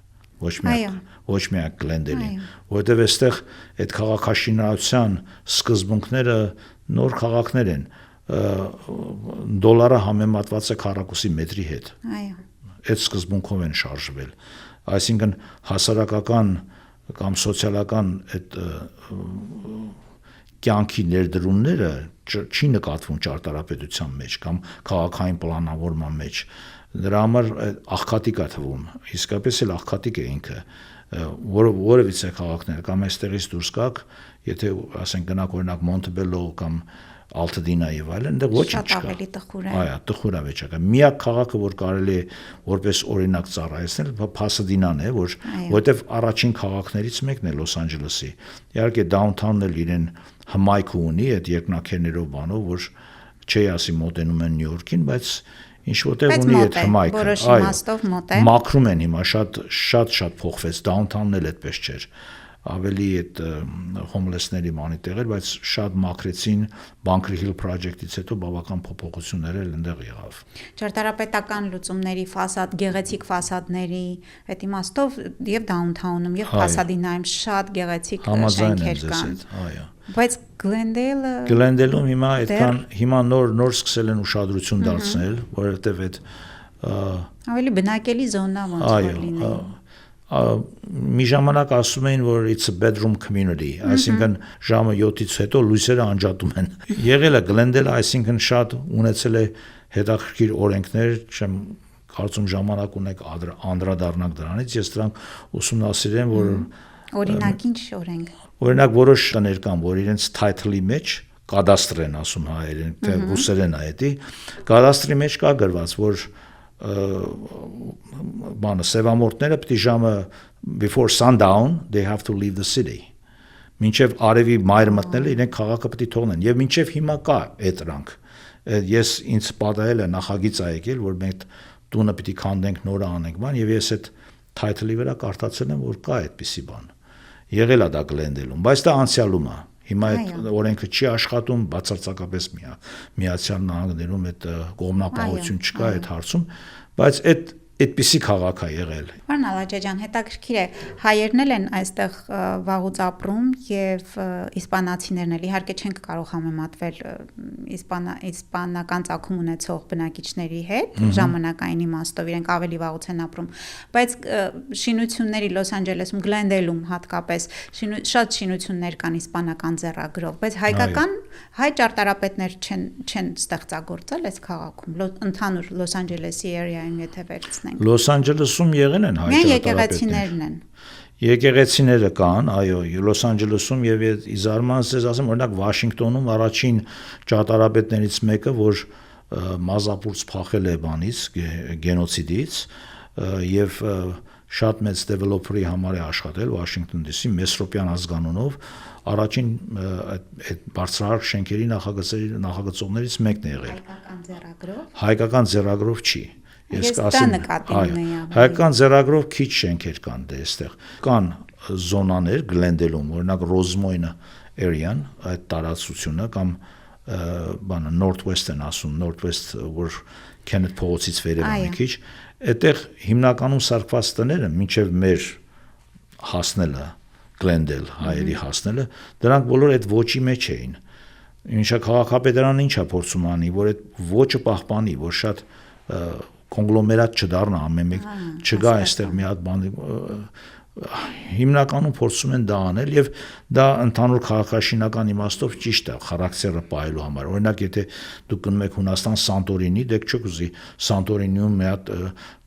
Speaker 1: ոչ միայն Գլենդելին, որովհետև այստեղ այդ քաղաքաշինարարության սկզբունքները նոր քաղաքներ են, դոլարը համեմատված է քառակուսի մետրի հետ։
Speaker 2: Այո։
Speaker 1: Այդ սկզբունքով են շարժվել։ Այսինքն հասարակական կամ սոցիալական այդ կյանքի ներդրումները չի նկատվում ճարտարապետության մեջ կամ քաղաքային պլանավորման մեջ։ Դրա համար աղքատիկ է թվում, իսկապես էլ աղքատիկ է ինքը, որևիցե քաղաքներ կամ այստեղից դուրս գաք, եթե ասենք գնաք օրինակ Մոնտեբելո կամ Ալտադինա եւ այլն, այնտեղ ոչինչ չկա։
Speaker 2: Շատ ավելի տխուր է։
Speaker 1: Այո, տխուր է վիճակը։ Միակ քաղաքը, որ կարելի է որպես օրինակ ծառայեցնել, Փասադինան է, որտեվ առաջին քաղաքներից մեկն է Լոս Անջելեսի։ Իհարկե դաունթաունն էլ իրեն հմայք ունի այդ երկնաքերներով բանով, որ չի ասի մոտենում են Նյու Յորքին, բայց ինչ որտեղ ունի այդ հմայքը։
Speaker 2: Որոշ իմաստով մոտ է։
Speaker 1: Մաքրում են հիմա շատ փոխվեց, դաունթաունն էլ այդպես չէր։ Ավելի այդ հոմլեսների մանի տեղեր, բայց շատ մաքրեցին Bunker Hill project-ից հետո բավական փոփոխություններ էլ այնտեղ եղավ։
Speaker 2: Ճարտարապետական լուծումների ֆասադ, գեղեցիկ ֆասադների այդ իմաստով եւ դաունթաունում եւ Փասադինայում շատ գեղեցիկ շենքեր կան։
Speaker 1: Այո։
Speaker 2: Բայց
Speaker 1: Գլենդելում հիմա այդքան հիմա նոր սկսել են ուշադրություն դարձնել, որովհետեւ այդ
Speaker 2: ավելի բնակելի զոնա ոնց որ լինի։
Speaker 1: Մի ժամանակ ասում էին, որ it's a bedroom community, այսինքն ժամը 7-ից հետո լույսերը անջատում են։ Եղել է Գլենդելը, այսինքն շատ ունեցել է հետաքրքիր օրենքներ, չեմ կարծում ժամանակ ունեք անդրադառնանք դրանից, ես դրանք ուսումնասիրեմ, որ
Speaker 2: օրինակ ինչ օրենք։
Speaker 1: Օրինակ որոշ տներ կան, որ իրենց title-ի մեջ կադաստրը են ասում հայերեն, թե ռուսերեն է դա, կադաստրի մեջ կա գրված, որ սևամորտները պետք է ժամը before sundown they have to leave the city։ Մինչև արևի մայր մտնելը իրենք քաղաքը պետք է թողնեն եւ մինչև հիմա կա այդ դրանք։ Ես ինձ պատահել է նախագիծ ա եկել, որ մենք տունը պետք է քանդենք, նորը անենք բան եւ ես այդ title-ի վրա կարդացել եմ, որ կա այդպիսի բան։ Եղել է դա Գլենդելում, բայց դա անցյալում է։ Հիմա այդ օրենքը չի աշխատում, բացարձակապես Միացյալ Նահանգներում այդ կողմնապահություն չկա այդ հարցում, բայց այդպիսի քաղաք է եղել։
Speaker 2: Պարոն Ալաջաջյան, հետաքրքիր է, հայերն էլ են այստեղ վաղուց ապրում եւ իսպանացիներն էլ, իհարկե չենք կարող համեմատվել իսպանական ծագում ունեցող բնակիչների հետ, ժամանակային իմաստով իրենք ավելի վաղուց են ապրում, բայց շինությունների Լոս Անջելեսում, Գլենդելում հատկապես շատ շինություններ կան իսպանական ձեռագրով, բայց հայկական հայ ճարտարապետներ չեն ստեղծագործել այս քաղաքում, ընդհանուր Լոս Անջելեսի էրիայում եթե վերցնենք։
Speaker 1: Լոս Անջելեսում եղել են հայ
Speaker 2: ճարտարապետներ։
Speaker 1: Եկեղեցիները կան, այո, Լոս Անջելեսում եւ իզարմանս ես ասեմ, օրինակ Վաշինգտոնում առաջին ճարտարապետներից մեկը, որ մազապուրց փախել է բանից, գենոցիդից եւ շատ մեծ դեվելոպերի համար է աշխատել Վաշինգտոն DC Մեսրոպյան ազգանունով, առաջին այդ բարձրահարկ շենքերի նախագծողներից մեկն է եղել։
Speaker 2: Հայկական ձեռագրով։
Speaker 1: Հայկական ձեռագրով չի։
Speaker 2: Ես կասեմ,
Speaker 1: հայկական ձեռագրով քիչ շենքեր կան դե այստեղ։ Կան զոնաներ Գլենդելում, օրինակ Ռոզմոյն area-ն, այդ տարածությունը կամ բանը Northwest են ասում, Northwest, որ Քենեթ փողոցից վերև մի քիչ, այդտեղ հիմնականում սարքված տները մինչև մեր հասնելը Գլենդել հայերի հասնելը, դրանք բոլորը այդ ոճի մեջ էին։ Ինչա քաղաքապետարանը ինչա փորձում անի, որ այդ ոճը պահպանի, որ շատ կոնգլոմերատ չդառնա ամեն մեկ, չգա այստեղ մի հատ բան հիմնականում փորձում են դա անել եւ դա ընդհանուր քաղաքաշինական իմաստով ճիշտ է խարակտերը պահելու համար։ Օրինակ եթե դուք գնում եք Հունաստան Սանտորինի, դեք չեք ուզի Սանտորինիում մի հատ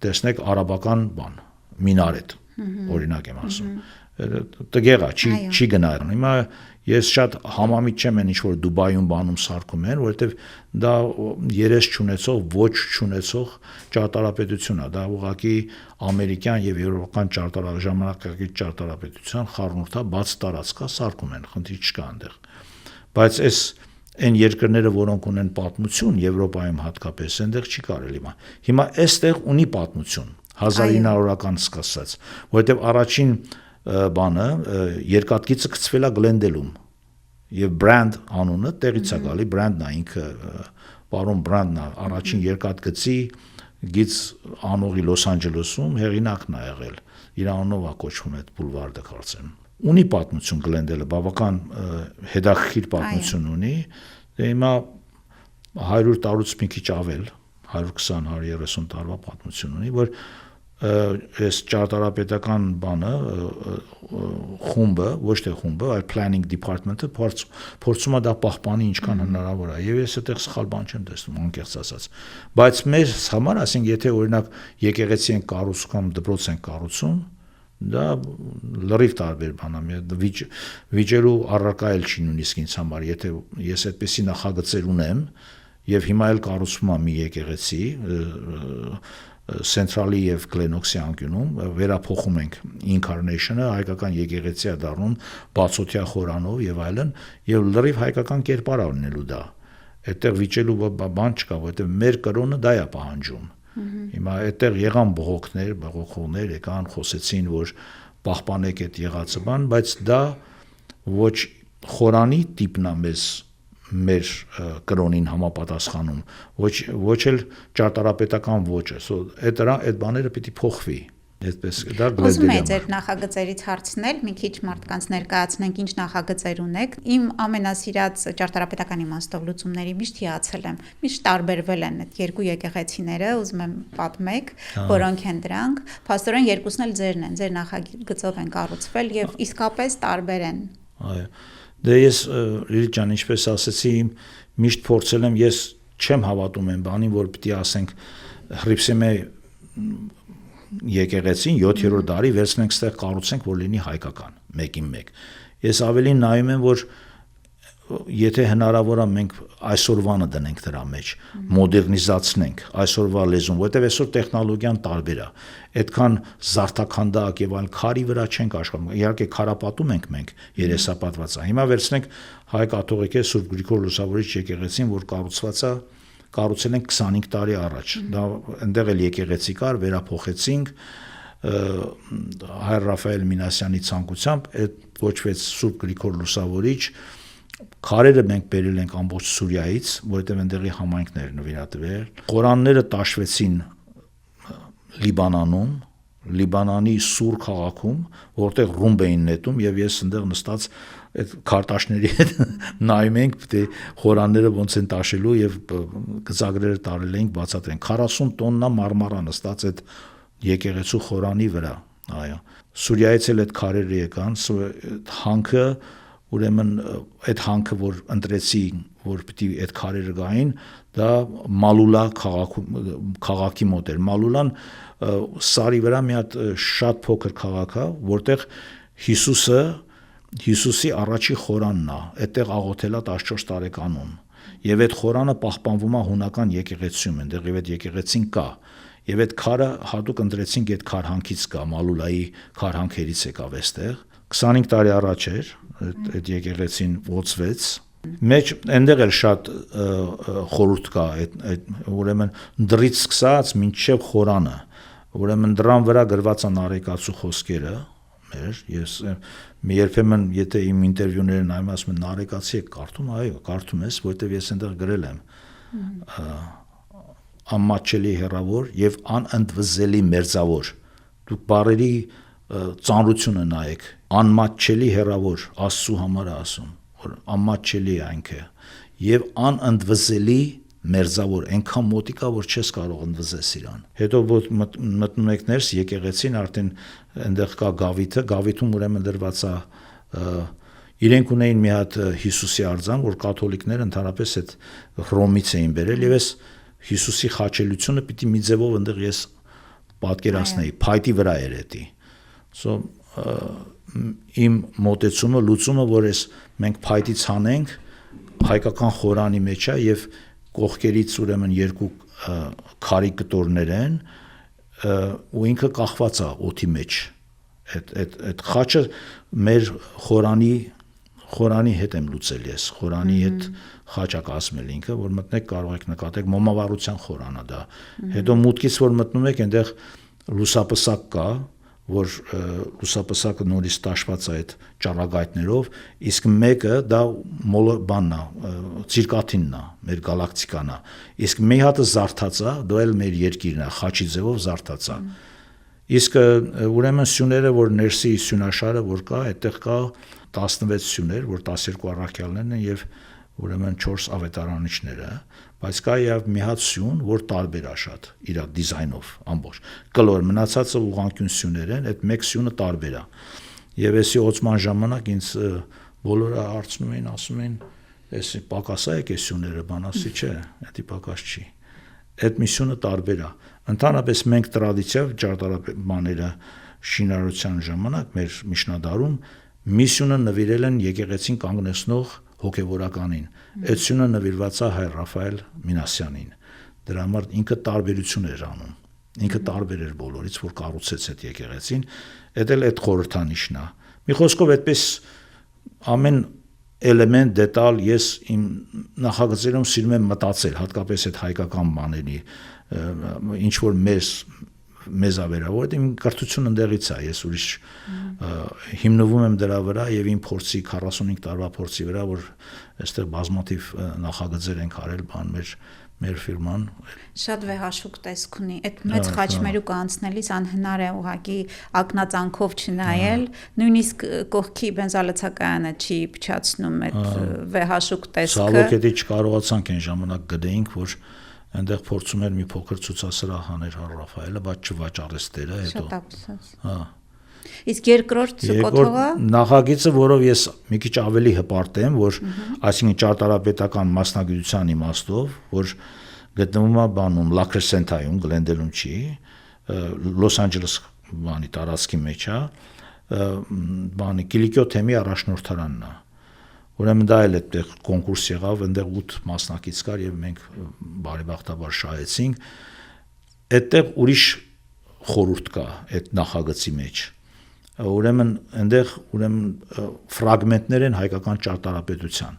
Speaker 1: տեսնեք արաբական բան, մինարետ, օրինակ եմ ասում։ Տգեղա, չի գնահատում։ Հիմա ես շատ համամիտ չեմ ինչ որ Դուբայում բանում սարքում են, որովհետև դա երես չունեցող, ոչ չունեցող ճարտարապետություն է, դա ուղղակի ամերիկյան եւ եվրոպական ժամանակակից ճարտարապետության խառնուրդա բաց տարածքա սարքում են, խնդիր չկա այնտեղ։ Բայց այս այն երկրները, որոնք ունեն պատմություն Եվրոպայում հատկապես, այնտեղ չի կարելի։ Հիմա այստեղ ունի պատմություն 1900-ական սկսած, որովհետև առաջին բանը երկաթգիծը գծվել է Գլենդելում եւ Brand անունը տեղից է գալի, Brand-ն է ինքը պարոն Brand-ն է առաջին երկաթգծի գիծ անողի Լոս Անջելեսում հեղինակն է եղել, իր անունով է կոչվում այդ բուլվարդը կարծեմ։ Ունի պատմություն Գլենդելը, բավական հետաքրքիր պատմություն ունի, հիմա 100 տարուց մի քիչ ավել, 120-130 տարվա պատմություն ունի, որ այս ճարտարապետական բանը խումբը, ոչ թե խումբը, այլ planning department-ը փորձում է դա պահպանի ինչքան հնարավոր է։ Եվ ես այդտեղ սխալ բան չեմ տեսնում, անկեղծ ասած։ Բայց մեր համար, ասենք, եթե օրինակ եկեղեցի են կառուցում կամ դպրոց են կառուցում, դա լրիվ տարբեր բան է։ Վիճելու առարկա էլ չի նույնիսկ ինձ համար, եթե ես այդպեսի նախագծեր ունեմ եւ հիմա էլ կառուցվում է մի եկեղեցի Central-ի եւ Glen-Oaks-ի անկյունում, վերափոխում ենք Incarnation-ը, հայկական եկեղեցի է դառնում բացօթյա խորանով եւ այլն, եւ լրիվ հայկական կերպար է ունենալու դա։ Այդտեղ վիճելու բան չկա, որովհետեւ մեր կրոնը դա է պահանջում։ Հիմա այդտեղ եղան բողոքողներ եկան, խոսեցին, որ պահպանեք այդ եղածը բան, բայց դա ոչ խորանի տիպն է մեր կրոնին համապատասխանում, ոչ էլ ճարտարապետական ոճը, այդ բաները պիտի փոխվի, այդպես դա
Speaker 2: Ուզում եմ ձեր նախագծերից հարցնել, մի քիչ մարդկանց ներկայացնենք ինչ նախագծեր ունեք։ Իմ ամենասիրած ճարտարապետական իմաստով լուծումների միշտ հիացել եմ, միշտ տարբերվել են այդ երկու եկեղեցիները, ուզում եմ պատմեք, որոնք են դրանք, փաստորեն երկուսն էլ ձերն են, ձեր նախագծով են կառուցվել եւ իսկապես տարբեր են։
Speaker 1: Այո։ Դե ես Լիլիթ ջան, ինչպես ասեցի, միշտ փորձել եմ, ես չեմ հավատում այն բանին, որ պիտի ասենք Հռիփսիմե եկեղեցին 7-րդ դարի վերցնենք ստեղ կառուցենք, որ լինի հայկական, մեկին մեկ։ Ես ավելի նայում եմ, որ եթե հնարավոր է մենք այսօրվանը դնենք դրա մեջ, մոդեռնիզացնենք այսօրվա լեզուն, որովհետև այսօր տեխնոլոգիան տարբեր է, այդքան զարդաքանդակ եւ այլ քարի վրա չենք աշխատում, իհարկե քարապատում ենք մենք երեսապատված է։ Հիմա վերցնենք Հայ կաթողիկե Սուրբ Գրիգոր Լուսավորիչ եկեղեցին, որ կառուցել ենք 25 տարի առաջ, դա այնտեղ էլ եկեղեցի կար, վերափոխեցինք Հայր Ռաֆայել Մինասյանի ցանկությամբ, այդ կոչվեց Սուրբ Գրիգոր Լուսավորիչ։ Քարերը մենք բերել ենք ամբողջ Սուրիայից, որովհետև այնտեղի համայնքներ նվիրատվել։ Խորանները տաշվեցին Լիբանանում, Լիբանանի Սուր քաղաքում, որտեղ ռումբ էին նետում եւ ես այնտեղ նստած այդ քարտաշների հետ նայում ենք, թե խորանները ոնց են տաշելու եւ գծագրերը տարել ենք, բացատրենք 40 տոննա մարմարա նստած այդ եկեղեցու խորանի վրա, այո։ Սուրիայից էլ այդ քարերը եկան, հանքը ուրեմն այդ հանքը, որ ընտրեցի, որ պիտի այդ քարերը գային, դա Մալուլա քաղաքի մոտ էր։ Մալուլան սարի վրա մի հատ շատ փոքր քաղաք է, որտեղ Հիսուսի առաջի խորանն է, այդտեղ աղոթել է 14 տարեկանում։ Եվ այդ խորանը պահպանվում է հունական եկեղեցիում, այնտեղ այդ եկեղեցին կա։ Եվ այդ քարը հատուկ ընտրեցինք այդ քարհանքից կա, Մալուլայի քարհանքերից եկավ այստեղ։ 25 տարի առաջ էր, այդ եկեղեցին ոցվեց։ Մեջ այնտեղ էլ շատ խորհուրդ կա, ուրեմն դրից սկսած մինչև խորանը, ուրեմն դրան վրա գրված են Նարեկացու խոսքերը, ես երբեմն եթե իմ ինտերվյուները նայում ասում են Նարեկացի եք կարդում, այո, կարդում ես, որովհետև ես այնտեղ գրել եմ անմատչելի հեռավոր եւ անընդվզելի մերձավոր։ Դուք բառերի ծանրությունը նայեք, անմատչելի հեռավոր Աստծու համար է ասում, որ անմատչելի է այնքը եւ անընդվզելի մերձավոր, այնքան մոտիկա, որ չես կարող ընդվզես իրան։ Հետո մտնում եք ներս եկեղեցին, արդեն այնտեղ կա գավիթը, գավիթում ուրեմն դրված է իրենք ունեին մի հատ Հիսուսի արձան, որ կաթոլիկները ընդհանրապես այդ Հռոմից էին բերել եւ այս Հիսուսի խաչելությունը պիտի մի ձևով այնտեղ ես պատկերացնեի, փայտի վրա էր էտի։ Իմ մոտեցումը, լուծումը, որ ես մենք փայտից հանենք, հայկական խորանի մեջ է եւ կողքերից ուրեմն երկու քարի կտորներ են ու ինքը կախված է օդի մեջ։ Այդ խաչը մեր խորանի հետ եմ լուծել ես, խորանի հետ խաչա կազմել ինքը, որ մտնեք կարող եք նկատեք մոմավառության խորանը դա։ Հետո մուտքից որ մտնում եք, այնտեղ լուսապսակ կա, որ լուսապսակը նորից տաշված է այդ ճառագայթներով, իսկ մեկը դա բանն է, ցիրկաթինն է, մեր գալակտիկան է։ Իսկ մի հատը զարդած է, դա էլ մեր երկիրն է, խաչի ձևով զարդած է։ Իսկ ուրեմն սյուները, որ ներսի սյունաշարը որ կա, այդտեղ կա 16 սյուներ, որ 12 առաքյալներն են եւ ուրեմն 4 ավետարանիչները, բայց կա եւ մի հատ սյուն, որ տարբեր է շատ իր դիզայնով ամբողջ։ Կլոր մնացածը ուղղանկյուն սյուներ են, այդ մեկ սյունը տարբեր է։ Եվ էսի օծման ժամանակ ինձ բոլորը հարցնում էին, ասում էին, «Էս պակաս է եկես սյուները, բանասի չէ, դա պակաս չի»։ Այդ մի սյունը տարբեր է։ Ընդհանրապես մենք տրադիցիայով ճարտարապետները շինարարության ժամանակ մեր միջնադարում մի սյունը նվիրել են եկեղեցին կանգնեցնող հոգևորականին։ Այդ սյունը նվիրված է հայ Ռաֆայել Մինասյանին։ Դրա համար ինքը տարբերություն էր անում։ Ինքը տարբեր էր բոլորից, որ կառուցեց այդ եկեղեցին, դա էլ այդ խորհրդանիշն է։ Մի խոսքով այդպես ամեն էլեմենտ դետալ ես իմ նախագծերում սիրում եմ մտածել, հատկապես այդ հայկական բաների, ինչ որ մեզ ավերա, որովհետև իմ կրթությունը ընդեղից է, ես ուրիշ հիմնվում եմ դրա վրա եւ իմ փորձի 45 տարվա փորձի վրա, որ այստեղ բազմաթիվ նախագծեր ենք արել բան մեր ֆիրման։
Speaker 2: Շատ վեհաշուկ տեսք ունի։ Այդ մեծ խաչմերուկը անցնելիս անհնար է ուղղակի ակնածանքով չնայել, նույնիսկ կողքի բենզալցակայանը չի փչացնում այդ վեհաշուկ տեսքը։
Speaker 1: Ցավոք էդի չկարողացանք այն ժամանակ գտեինք, որ այնտեղ փորձում էր մի փոքր ցուցասրահ աներ Հար Ռաֆայելը, բայց չվաճառեց դերը հետո։
Speaker 2: Շատ ափսոս։ Իսկ երկրորդ կոթողը
Speaker 1: նախագիծը, որով ես մի քիչ ավելի հպարտ եմ, որ այսինքն ճարտարապետական մասնագիտության իմաստով, որ գտնվում է բանում La Crescentայում, Գլենդելում չի, Լոս Անջելես բանի տարածքի մեջ է, բանի Կիլիկիո թեմի առաջնորդարանն է։ Ուրեմն դա էլ այդտեղ կոնկուրս եղավ, այնտեղ 8 մասնակից կար եւ մենք բարեբախտաբար շահեցինք։ Այդտեղ ուրիշ խորհուրդ կա այդ նախագծի մեջ։ Ուրեմն այնտեղ ֆրագմենտներ են հայկական ճարտարապետության,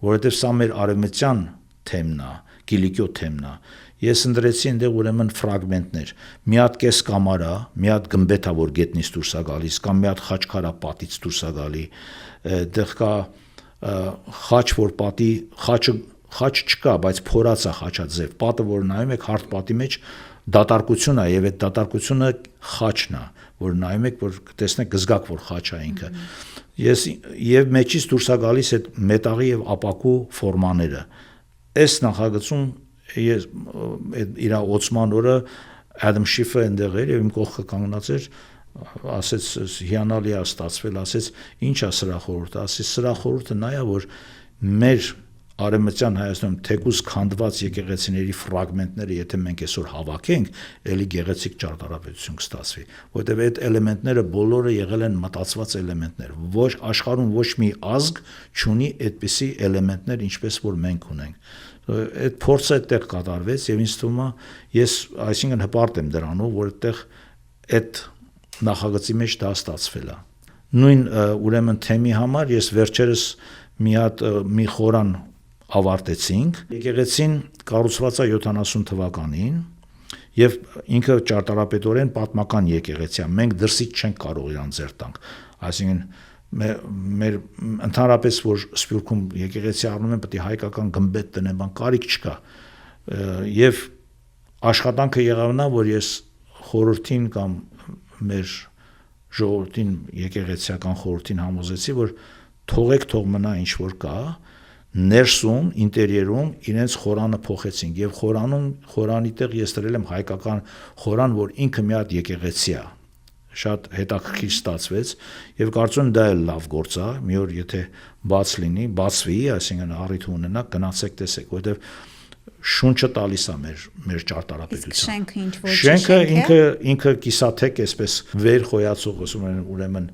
Speaker 1: որովհետեւ սա մեր արևմտյան թեմն է, Կիլիկիո թեմն է։ Ես ընտրեցի այնտեղ ուրեմն ֆրագմենտներ։ Մի հատ կես կամար է, մի հատ գմբեթ է, որ գետնից դուրս է գալիս, կամ մի հատ խաչքար է պատից դուրս է գալի։ Այդտեղ կա խաչ, որ պատի խաչ չկա, բայց փորած է խաչաձև։ Պատը, որ նայում եք, հարթ պատի մեջ դատարկություն է եւ այդ դատարկությունը խաչն է, որ նայում եք, որ տեսնեք գզգակ, որ խաչ է ինքը։ Ես եւ մեջից դուրս է գալիս այդ մետաղի եւ ապակու ֆորմաները։ Այս նախագծում ես իր օծման օրը Adam Schiff-ը այնտեղ էր եւ իմ կողքը կանգնած էր, ասեց հիանալի է ստացվել, ասեց ինչ է սրա խորհուրդը, ասեց սրա խորհուրդը նա է, որ մեր արևմտյան Հայաստանում թեկուզ քանդված եկեղեցիների ֆրագմենտները, եթե մենք այսօր հավաքենք, ելի գեղեցիկ ճարտարապետություն կստացվի, որովհետև այդ էլեմենտները բոլորը եղել են մտածված էլեմենտներ։ Ոչ աշխարհում ոչ մի ազգ չունի այդպիսի էլեմենտներ, ինչպես որ մենք ունենք։ Այդ փորձը այդտեղ կատարվեց եւ ինձ թվում է ես այսինքն հպարտ եմ դրանով, որ այդտեղ այդ նախագծի մեջ դա ստացվել է։ Նույն ուրեմն թեմի համար ես վերջերս մի խորան ավարտեցինք։ Եկեղեցին կառուցված է 70 թվականին եւ ինքը ճարտարապետորեն պատմական եկեղեցի է։ Մենք դրսից չենք կարող իրան ձեռ տանք։ Այսինքն մեր ընդհանրապես որ Սփյուռքում եկեղեցի առնում են, պետք է հայկական գմբեթ տնեն, բան կարիք չկա։ Եվ աշխատանքը եղավ նա, որ ես խորհրդին կամ մեր ժողովրդին եկեղեցիական խորհրդին համոզեցի, որ թող մնա ինչ որ կա, ներսում, ինտերիերում իրենց խորանը փոխեցինք եւ խորանի տեղ ես դրել եմ հայկական խորան, որ ինքը մի հատ եկեղեցի է։ Շատ հետաքրքիր ստացվեց եւ կարծում եմ դա էլ լավ գործ է, մի օր եթե բաց լինի, բացվի, այսինքն առիթ ունենա, գնացեք տեսեք, որովհետեւ շունչը տալիս է մեր ճարտարապետության։ Շենքը ինքը կիսաթեք այսպես վեր խոյացող ուրեմն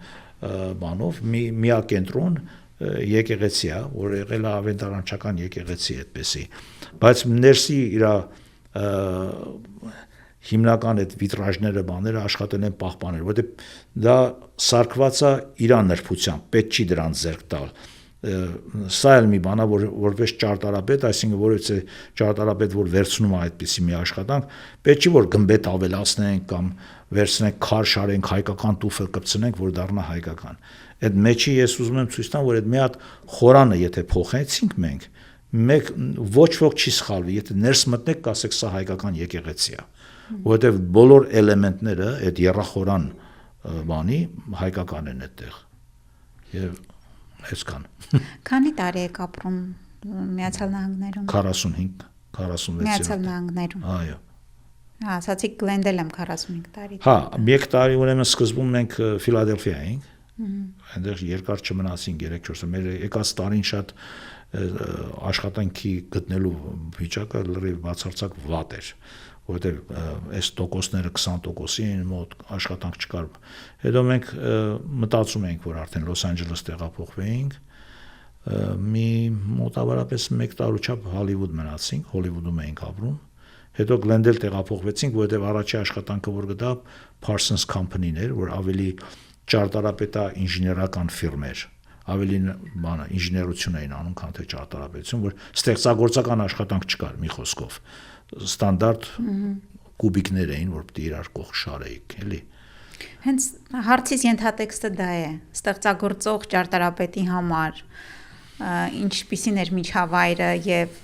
Speaker 1: բանով միակենտրոն եկեղեցի է, որ եղել է ավետարանչական եկեղեցի այդպեսի, բայց ներսի իր հիմնական այդ վիտրաժները բաները աշխատել են պահպանել, որովհետև դա սարքված է իր նրբությամբ, պետք չի դրան ձեռք տալ։ Սա էլ մի բան է, որպես ճարտարապետ, այսինքն որից է ճարտարապետ, որ վերցնում է այդպիսի մի աշխատանք, պետք չի որ գմբեթ ավելացնենք կամ վերցնենք քար շարենք, հայկական տուֆը կպցնենք, որ դառնա հայկական։ Այդ մեջի ես ուզում եմ ցույց տամ, որ այդ մի հատ խորանը եթե փոխեցինք մենք ոչ ոք չի սխալվի, եթե ներս մտնեք, կասեք սա հայկական եկեղեցի է, որովհետև բոլոր էլեմենտները այդ եռախորան բանի հայկական են այդտեղ։ Եվ այսքան։
Speaker 2: Քանի տարի եք ապրում Միացյալ Նահանգներում
Speaker 1: 45-46
Speaker 2: Միացյալ Նահանգներում
Speaker 1: այո
Speaker 2: ասացիք Գլենդել եմ 45 տարի
Speaker 1: հա մեկ տարի ուրեմն սկզբում մենք Ֆիլադելֆիա էինք այնտեղ երկար չմնացինք 3-4 մեր եկած տարին շատ աշխատանքի գտնելու վիճակը լրիվ բացարձակ վատ էր որովհետև այս տոկոսները 20%-ի էին մոտ աշխատանք չկար հետո մենք մտածում էինք որ արդեն Լոս Անջելես տեղափոխվեինք մի մոտավորապես 1 տարու չափ Հոլիվուդ մնացինք Հոլիվուդում էինք ապրում հետո Գլենդել տեղափոխվեցինք որովհետև առաջի աշխատանքը որ գտա Parsons Company-ն էր որ ավելի ճարտարապետա ինժեներական ֆիրմ էր ավելի բանը ինժեներություն էին անում քան թե ճարտարապետություն որ ստեղծագործական աշխատանք չկար մի խոսքով ստանդարտ կուբիկներ էին որ պետք է իրար կողք շարեիք էլի
Speaker 2: հենց հարցից ենթատեքստը դա է ստեղծագործող ճարտարապետի համար ինչպիսին էր միջավայրը եւ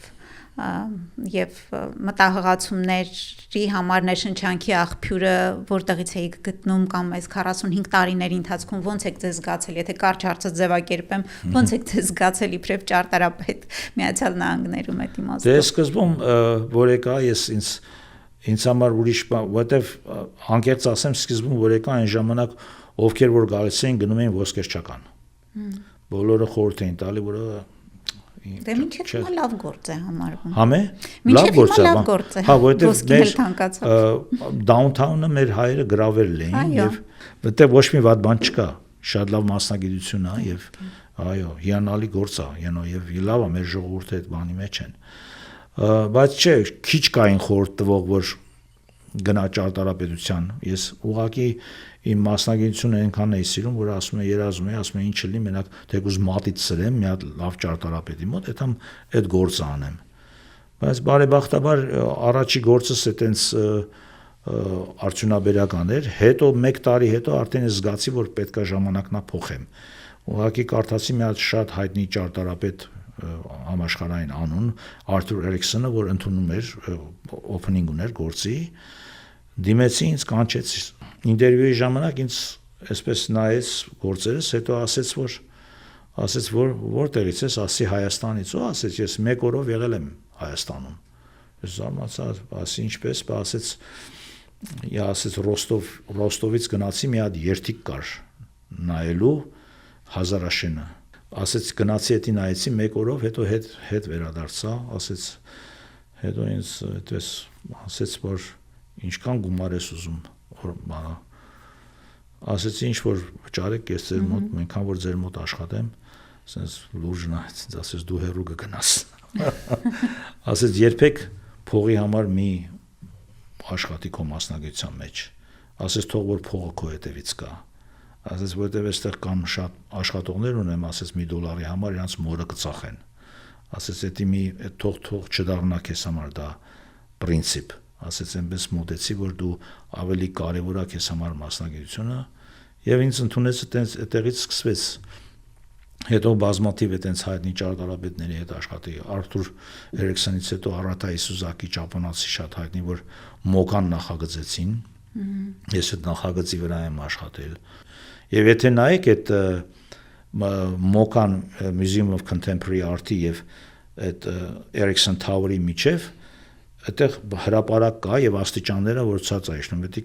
Speaker 2: մտահղացումների համար ներշնչանքի աղբյուրը որտեղից էիք գտնում կամ այս 45 տարիների ընթացքում ոնց եք ձեզ զգացել եթե կարճ հարցը ձևակերպեմ ոնց եք ձեզ զգացել իբրև ճարտարապետ Միացյալ Նահանգներում այդ իմաստով
Speaker 1: դե սկզբում որ եկա ես ինձ համար ուրիշ որտեվ անկեղծ ասեմ սկզբում որ եկա այն ժամանակ ովքեր որ գալիս էին գնում էին ոսկերչական բոլորը խորհուրդ էին տալի որ
Speaker 2: Դե մինչև հիմա լավ գործ է համարվում։
Speaker 1: Համե։
Speaker 2: Լավ գործ է։
Speaker 1: Հա, որովհետև դաունթաունը մեր հայերը գրավել էին եւ որտեղ ոչ մի վատ բան չկա։ Շատ լավ մասնագիտություն է եւ այո, հիանալի գործ է, եւ լավ է մեր ժողովուրդը այդ բանի մեջ են։ Բայց չէ, քիչ կային խորհուրդ տվող, որ գնա ճարտարապետության։ Ես ուղղակի իմ մասնագիտությունը այնքան էի սիրում, որ ասում եմ, երազում եմ, ասում եմ ինչ լինի, մենակ թեկուզ մատից սրեմ, մի հատ լավ ճարտարապետի մոտ, այդամ այդ գործը անեմ։ Բայց բարեբախտաբար առաջի գործս այտենց արդյունաբերական էր, հետո 1 տարի հետո արդեն ես զգացի, որ պետքա ժամանակնա փոխեմ։ Ուղղակի կարդացի մի հատ շատ հայտնի ճարտարապետ համաշխարհային անուն Արթուր Էրիքսոնը, որ ընդունում էր օփենինգ ուներ գործի, դիմեցի ինձ կանչեց ինտերվյուի ժամանակ ինձ այսպես նայեց գործերս, հետո ասեց որ որտեղից ես, ասի Հայաստանից, ու ասեց ես 1 օրով եղել եմ Հայաստանում։ Ես զարմացա, ասի ինչպես, ասեց Ռոստովից գնացի մի հատ երթիկ կար նայելու Հազարաշենը։ Ասեց գնացի հետի նայեցի 1 օրով, հետո հետ վերադարձա, ասեց հետո ինձ այդպես ասեց որ ինչքան գումար ես ուզում բանա ասեցի ինչ որ վճարեք ես ձեր մոտ այնքան որ ձեր մոտ աշխատեմ ասես լուրջ նայեց ինձ ասեց դու հեռու կգնաս ասեց երբեք փողի համար մի աշխատի քո մասնագիտության մեջ ասեց թող որ փողը քո հետևից կա ասեց որտեվ այստեղ կան շատ աշխատողներ ունեմ ասեց $1 համար իրանց մորը կծախեն ասեց էդի մի թող չդառնա քեզ համար դա պրինցիպ ասեց այնպես մոտեցի որ դու ավելի կարևոր է քեզ համար մասնագիտությունը եւ ինձ ընդունեց այդտեղից սկսվեց հետո բազմաթիվ այդենց հայտնի ճարտարապետների հետ աշխատի Արթուր Էրիքսոնից հետո Արաթա Իսուզակի ճապոնացի շատ հայտնի որ մոկան նախագծեցին ես այդ նախագծի վրա եմ աշխատել եւ եթե նայեք այդ մոկան Museum of Contemporary Art-ի եւ այդ Erickson Tower-ի միջև այդտեղ հրապարակ կա եւ աստիճանները որ ցած է իջնում դա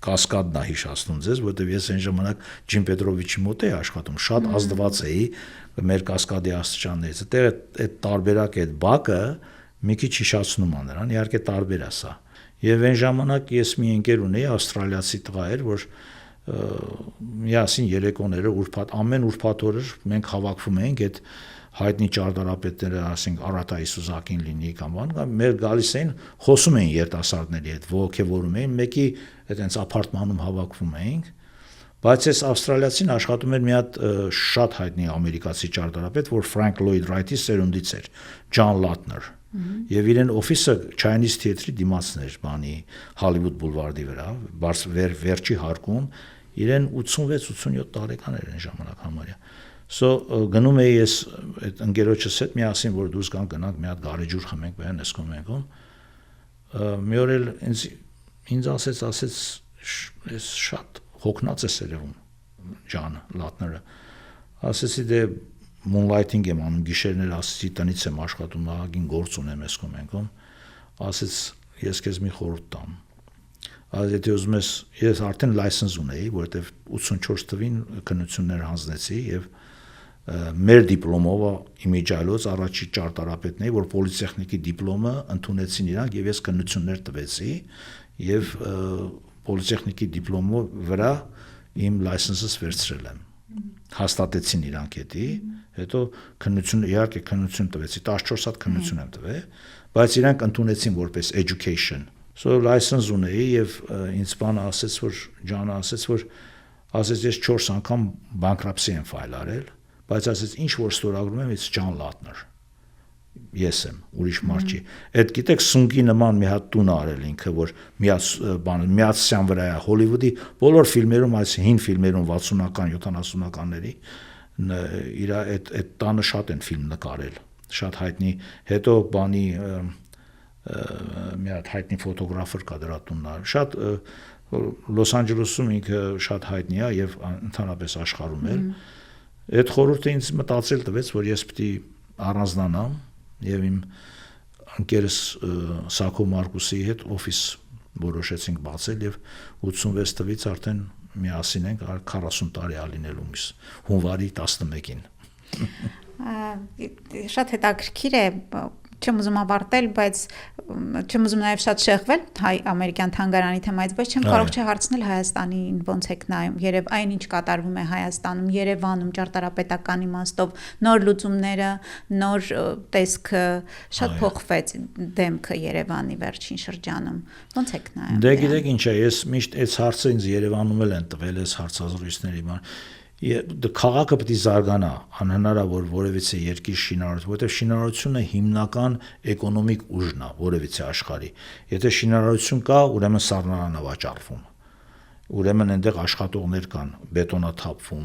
Speaker 1: կասկադն է հիշացնում ձեզ որովհետեւ ես այն ժամանակ Ջիմ Պետրովիչի մոտ էի աշխատում շատ ազդված էի մեր կասկադի աստիճաններից այդտեղ այդ տարբերակ այդ բակը մի քիչ հիշացնում է նրան իհարկե տարբեր է սա եւ այն ժամանակ ես մի ընկեր ունեի ավստրալիացի տղա էր որ միասին երեկոները ամեն ուրբաթ օրը մենք հավաքվում էինք այդ հայտնի ճարտարապետները, ասենք Արաթա Իսուզակին լինի կամ բան, մեր գալիս էին, խոսում էին երիտասարդների հետ, ոգևորում էին, մեկի այտենց ապարտմանում հավաքվում էինք, բայց այս ավստրալիացին աշխատում էր մի հատ շատ հայտնի ամերիկացի ճարտարապետ, որ Frank Lloyd Wright-ի սերունդից էր, John Lautner, եւ իրեն օֆիսը Chinese Theatre-ի դիմացն էր, բանի Hollywood Boulevard-ի վրա, վերջի հարկում, իրեն 86-87 տարեկան էր այն ժամանակ համարյա գնում էի ես այդ ընկերոջս հետ միասին որ դուրս գանք մի հատ գարեջուր խմենք բան էսկոմ մի օր էլ ինձ ասեց ես շատ հոգնած ես երևում Ջան Լատները ասեցի դե moonlighting եմ անում, գիշերներ ասեցի տնից եմ աշխատում, ահագին գործ ունեմ այս կոմենքում, ասեց ես քեզ մի խորհուրդ տամ։ Այս եթե ուզում ես, ես արդեն լայսենս ունեի, որովհետև 84 թվին քննություններ հանձնեցի եւ մեր դիպլոմով իմիջիալոց առաջի ճարտարապետն էի, որ պոլիտեխնիկի դիպլոմը ընդունեցին իրանք եւ ես քննություններ տվեցի եւ պոլիտեխնիկի դիպլոմով վրա իմ լայսենսս վերցրել եմ։ Հաստատեցին իրանք հետո քննություն իհարկե քննություն տվեցի 14 հատ քննություն եմ տվել, բայց իրանք ընդունեցին որպես education։ So լայսենս ունեի եւ ինձ բանը ասեց որ ջանը ասեց ես 4 անգամ bankruptcy եմ ֆայլ արել, բայց ասեց ինչ որ ստորագրում եմ it's John Lautner։ Ես եմ, ուրիշ մարդ չի։ Այդ գիտեք սունկի նման մի հատ տուն արել ինքը, որ միացյան վրա է Հոլիվուդի բոլոր ֆիլմերում, այս հին ֆիլմերում 60-ական, 70-ականների իր այդ տանը շատ են ֆիլմ նկարել, շատ հայտնի, հետո բանի մի հատ հայտնի ֆոտոգրաֆեր կա դրա տունն, շատ Լոս Անջելեսում ինքը շատ հայտնի է եւ ընդհանրապես աշխարհում էլ։ Այդ խորհուրդը ինձ մտածել տվեց, որ ես պիտի առանձնանամ եւ իմ ընկերս Սակո Մարկուսի հետ օֆիս որոշեցինք բացել եւ 86 թվից արդեն միասին ենք 40 տարի ալինելու միս հունվարի 11-ին։
Speaker 2: Շատ հետաքրքիր է, չեմ ուզում ավարտել, բայց չեմ ուզում նաև շատ շեղվել հայ-ամերիկյան թանգարանի թեմայից, բայց չեմ կարող չհարցնել Հայաստանին ոնց եք նայում, երև այն ինչ կատարվում է Հայաստանում, Երևանում ճարտարապետական իմաստով, նոր լուծումները, նոր տեսքը, շատ փոխվեց դեմքը Երևանի վերջին շրջանում։ Ոնց եք նայում։
Speaker 1: Դե գիտեք ինչ է, ես միշտ այս հարցը ինձ Երևանում էլ են տվել այս հարցազրույցների բան։ Քաղաքը պետք է զարգանա, անհնար է որ որևիցե երկիր շինարարություն, որովհետև շինարարությունը հիմնական էկոնոմիկ ուժն է որևիցե աշխարհի։ Եթե շինարարություն կա, ուրեմն սառնարան է վաճառվում։ Ուրեմն այնտեղ աշխատողներ կան, բետոնա թափվում,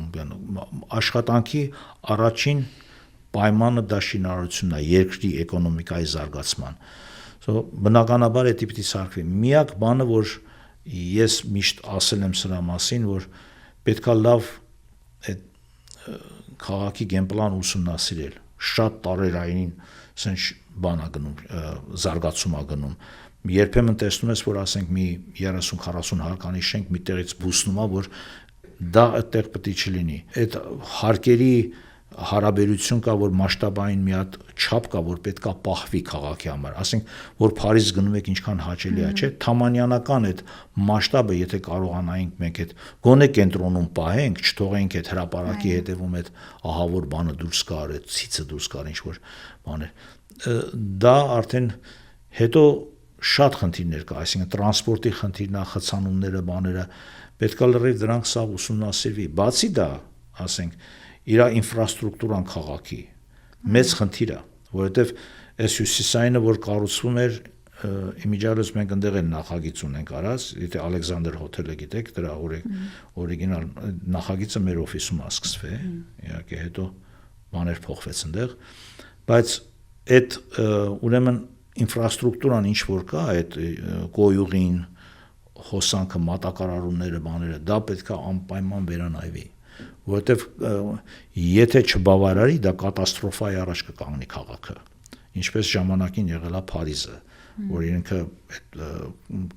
Speaker 1: աշխատանքի առաջին պայմանը դա շինարարությունն է, երկրի էկոնոմիկայի զարգացման։ Բնականաբար դա պետք է սարքվի։ Միակ բանը, որ ես միշտ ասել եմ սրա մասին, որ պետքա լավ այդ քաղաքի գեմպլան ուսումնասիրել, շատ տարերային սենց բան է գնում, զարգացում է գնում։ Երբեմն տեսնում ես, որ ասենք մի 30-40 հարկանի շենք մի տեղից բուսնում է, որ դա այդտեղ պետք է չլինի։ Այդ հարկերի հարաբերություն կա, որ մասշտաբային մի հատ չափ կա, որ պետքա պահվի քաղաքի համար։ Ասենք, որ Փարիզ գնում եք ինչքան հաճելի է, չէ՞, թամանյանական այդ մասշտաբը, եթե կարողանայինք մենք այդ գոնե կենտրոնում պահենք, չթողենք այդ հրապարակի հետևում այդ ահավոր բանը դուրս գար, այդ ցիցը դուրս գար, ինչ որ բաներ։ Դա արդեն հետո շատ խնդիրներ կա, այսինքն տրանսպորտի խնդիրն է, խցանումները, բաները, պետքա լրիվ դրանք սա ուսումնասիրվի։ Բացի դա, ասենք իր ինֆրաստրուկտուրան քաղաքի մեծ խնդիր է, որովհետև այս հյուսիսայինը որ կառուցվում էր իմիջիալոց մենք այնտեղ էլ նախագիծ ունենք արած, եթե Ալեքսանդր հոթելը գիտեք, դրա օրիգինալ նախագիծը մեր օֆիսում է սկսվել, իհարկե հետո բաներ փոխվեց այնտեղ, բայց այդ ուրեմն ինֆրաստրուկտուրան ինչ որ կա, այդ գոյուղին, հոսանքը, մատակարարումները, բաները, դա պետք է անպայման վերանայվի, որովհետև եթե չբավարարի, դա կատաստրոֆայի առաջ կկանգնի քաղաքը, ինչպես ժամանակին եղել է Փարիզը, որ ինքը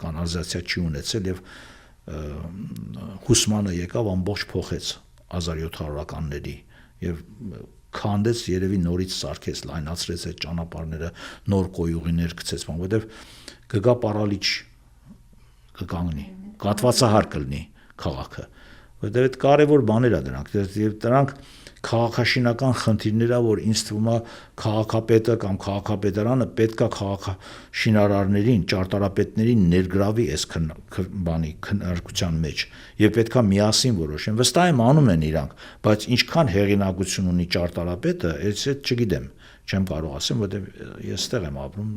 Speaker 1: կանալիզացիա չի ունեցել եւ հուսմանը եկավ ամբողջ փոխեց 1700-ականների եւ քանդեց երևի նորից սարքեց, լայնացրեց այդ ճանապարհները, նոր կոյուղիներ գցեց, որովհետեւ կգա պարալիչ կկանգնի, կատվածահար կլինի քաղաքը, որովհետեւ այդ կարևոր բաներ է դրանք, եւ դրանք քաղաքաշինական խնդիրներ ա, որ ինձ թվում է քաղաքապետը կամ քաղաքապետարանը պետքա քաղաքաշինարարներին, ճարտարապետներին ներգրավի այս բանի քննարկության մեջ եւ պետքա միասին որոշեն։ Վստահ եմ անում են իրանք, բայց ինչքան հեղինակություն ունի ճարտարապետը, այս չգիտեմ, չեմ կարող ասեմ, որովհետեւ ես ստեղ եմ ապրում,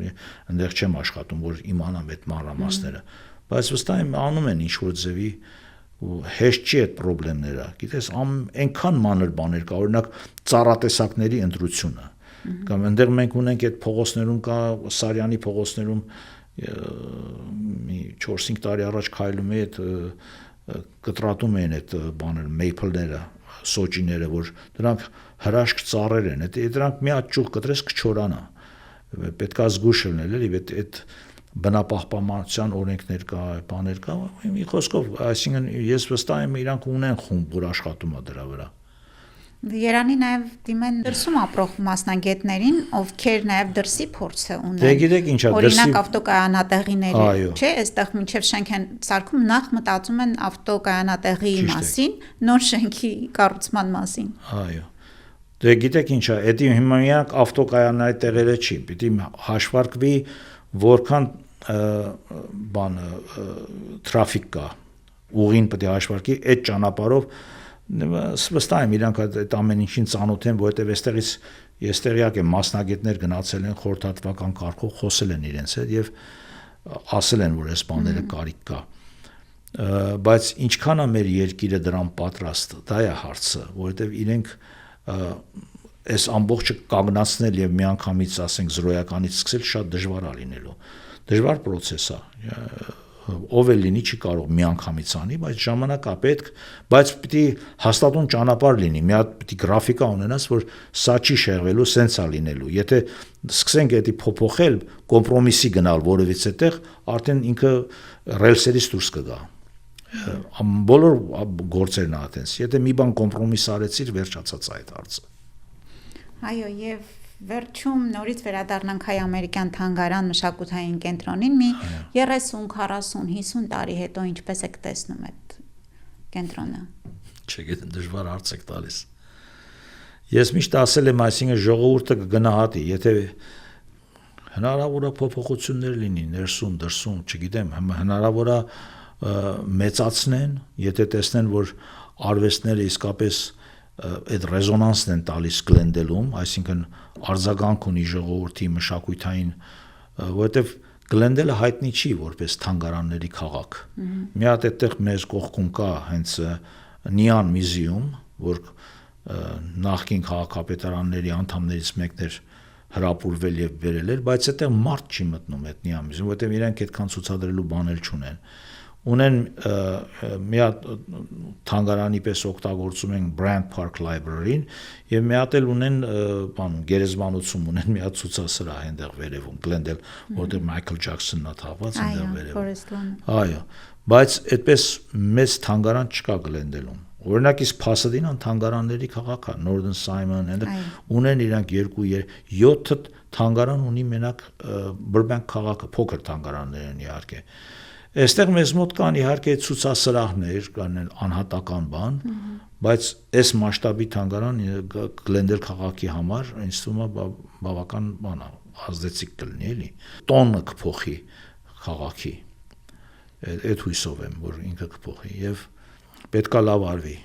Speaker 1: այնտեղ չեմ աշխատում, որ իմանամ այդ մանրամասները, բայց վստահ եմ անում են ինչ որ ձևի հեշտ չի այդ խնդիրները, գիտես, այնքան մանր բաներ կա, օրինակ ծառատեսակների ընտրությունը, կամ այնտեղ մենք ունենք այդ փողոցներում կա Սարյանի փողոցներում մի 4-5 տարի առաջ քայլում է այդ կտրատում են այդ բաները, մեյփլները, սոճիները, որ դրանք հրաշք ծառեր են, դրանք մի հատ ճուղ կտրես կչորանա, պետքա զգուշ լինել, էլի այդ բնապահպանության օրենքներ կա, բաներ կա, մի խոսքով, այսինքն ես վստահ եմ իրանք ունեն խումբ, որ աշխատում է դրա վրա։
Speaker 2: Երանի նաև դիմեն դրսում ապրող մասնագետներին, ովքեր նաև դրսի փորձը ունեն։
Speaker 1: Դե գիտեք ինչա,
Speaker 2: օրինակ ավտոկայանատեղիների,
Speaker 1: Այո։
Speaker 2: չէ, այստեղ մինչև շենք են սարքում նախ մտածում են ավտոկայանատեղի
Speaker 1: Ճիշտ է։
Speaker 2: մասին, նոր շենքի կառուցման մասին։
Speaker 1: Այո։ Դե գիտեք ինչա, դա հիմա միակ ավտոկայանների տեղերը չի, պիտի հաշվարկվի որքան թրաֆիկ կա, ուղին պետք է հաշվարկի այդ ճանապարհով, վստահ եմ իրանք այդ ամեն ինչին ծանոթ են, որովհետև այստեղից ես տեղյակ եմ մասնագետներ գնացել են խորհրդատվական կարգով խոսել են իրենց հետ եւ ասել են, որ այս բաները կարիք կա, բայց ինչքան է մեր երկիրը դրան պատրաստ, դա է հարցը, որովհետև իրենք այս ամբողջը կանգնացնել եւ միանգամից ասենք զրոյականից սկսել շատ դժվար է լինելու, դժվար process է, ով էլ լինի չի կարող միանգամից անի, բայց ժամանակ է պետք, բայց պիտի հաստատուն ճանապարհ լինի, մի հատ պիտի գրաֆիկա ունենաս, որ սա չի շեղվելու, սենց է լինելու, եթե սկսենք դա փոփոխել, կոմպրոմիսի գնալ որևիցե տեղ, արդեն ինքը ռելսերից դուրս կգա, բոլոր գործերն ա այդպես, եթե մի բան կոմպրոմիս արեցիր, վերջացած է այդ հարցը։
Speaker 2: Այո, եւ վերջում նորից վերադառնանք հայ-ամերիկյան թանգարան մշակութային կենտրոնին, մի 30, 40, 50 տարի հետո ինչպես եք տեսնում այդ կենտրոնը։
Speaker 1: Չգիտեմ, դժվար հարց եք տալիս։ Ես միշտ ասել եմ, այսինքն ժողովուրդը կգնահատի, եթե հնարավոր է փոփոխություններ լինի ներսում, դրսում, չգիտեմ, հնարավոր է մեծացնեն, եթե տեսնեն, որ արվեստները իսկապես այդ ռեզոնանսն են տալիս Գլենդելում, այսինքն արձագանք ունի ժողովրդի մշակութային, որովհետև Գլենդելը հայտնի չի որպես թանգարանների քաղաք։ Մի հատ այդտեղ մեզ կողքում կա հենց Նիան մյուզեում, որ նախկին քաղաքապետարանների անդամներից մեկն էր հրապուրվել եւ բերել էր, բայց այդտեղ մարդ չի մտնում այդ Նիան մյուզեում, որովհետև իրանք այդքան ցուցադրելու բաներ չունեն։ Ունեն մի հատ թանգարանի պես օգտագործում են Brand Park Library-ին եւ մի հատ էլ ունեն բան գերեզմանոցում ունեն մի հատ ցուցասրահ այնտեղ վերևում Glendale, որտեղ Michael Jackson-ն ա թաղված այնտեղ վերևում։ Այո, բայց այդպես մեծ թանգարան չկա Glendale-ում։ Օրինակ իսկ Pasadena-ն թանգարանների քաղաք է, Northern Simon, ունեն իրանք 7 թանգարան ունի մենակ Burbank քաղաքը, փոքր թանգարաններ են իհարկե։ Այստեղ մեզ մոտ կան իհարկե ցուցասրահներ, կան անհատական բան, բայց այս մասշտաբի թանգարան Գլենդել քաղաքի համար ինձ թվում է բավական բան է, ազդեցիկ կլինի, էլի։ Տոնը կփոխի քաղաքի։ Այդ հույսով եմ, որ ինքը կփոխի եւ պետքա լավ արվի,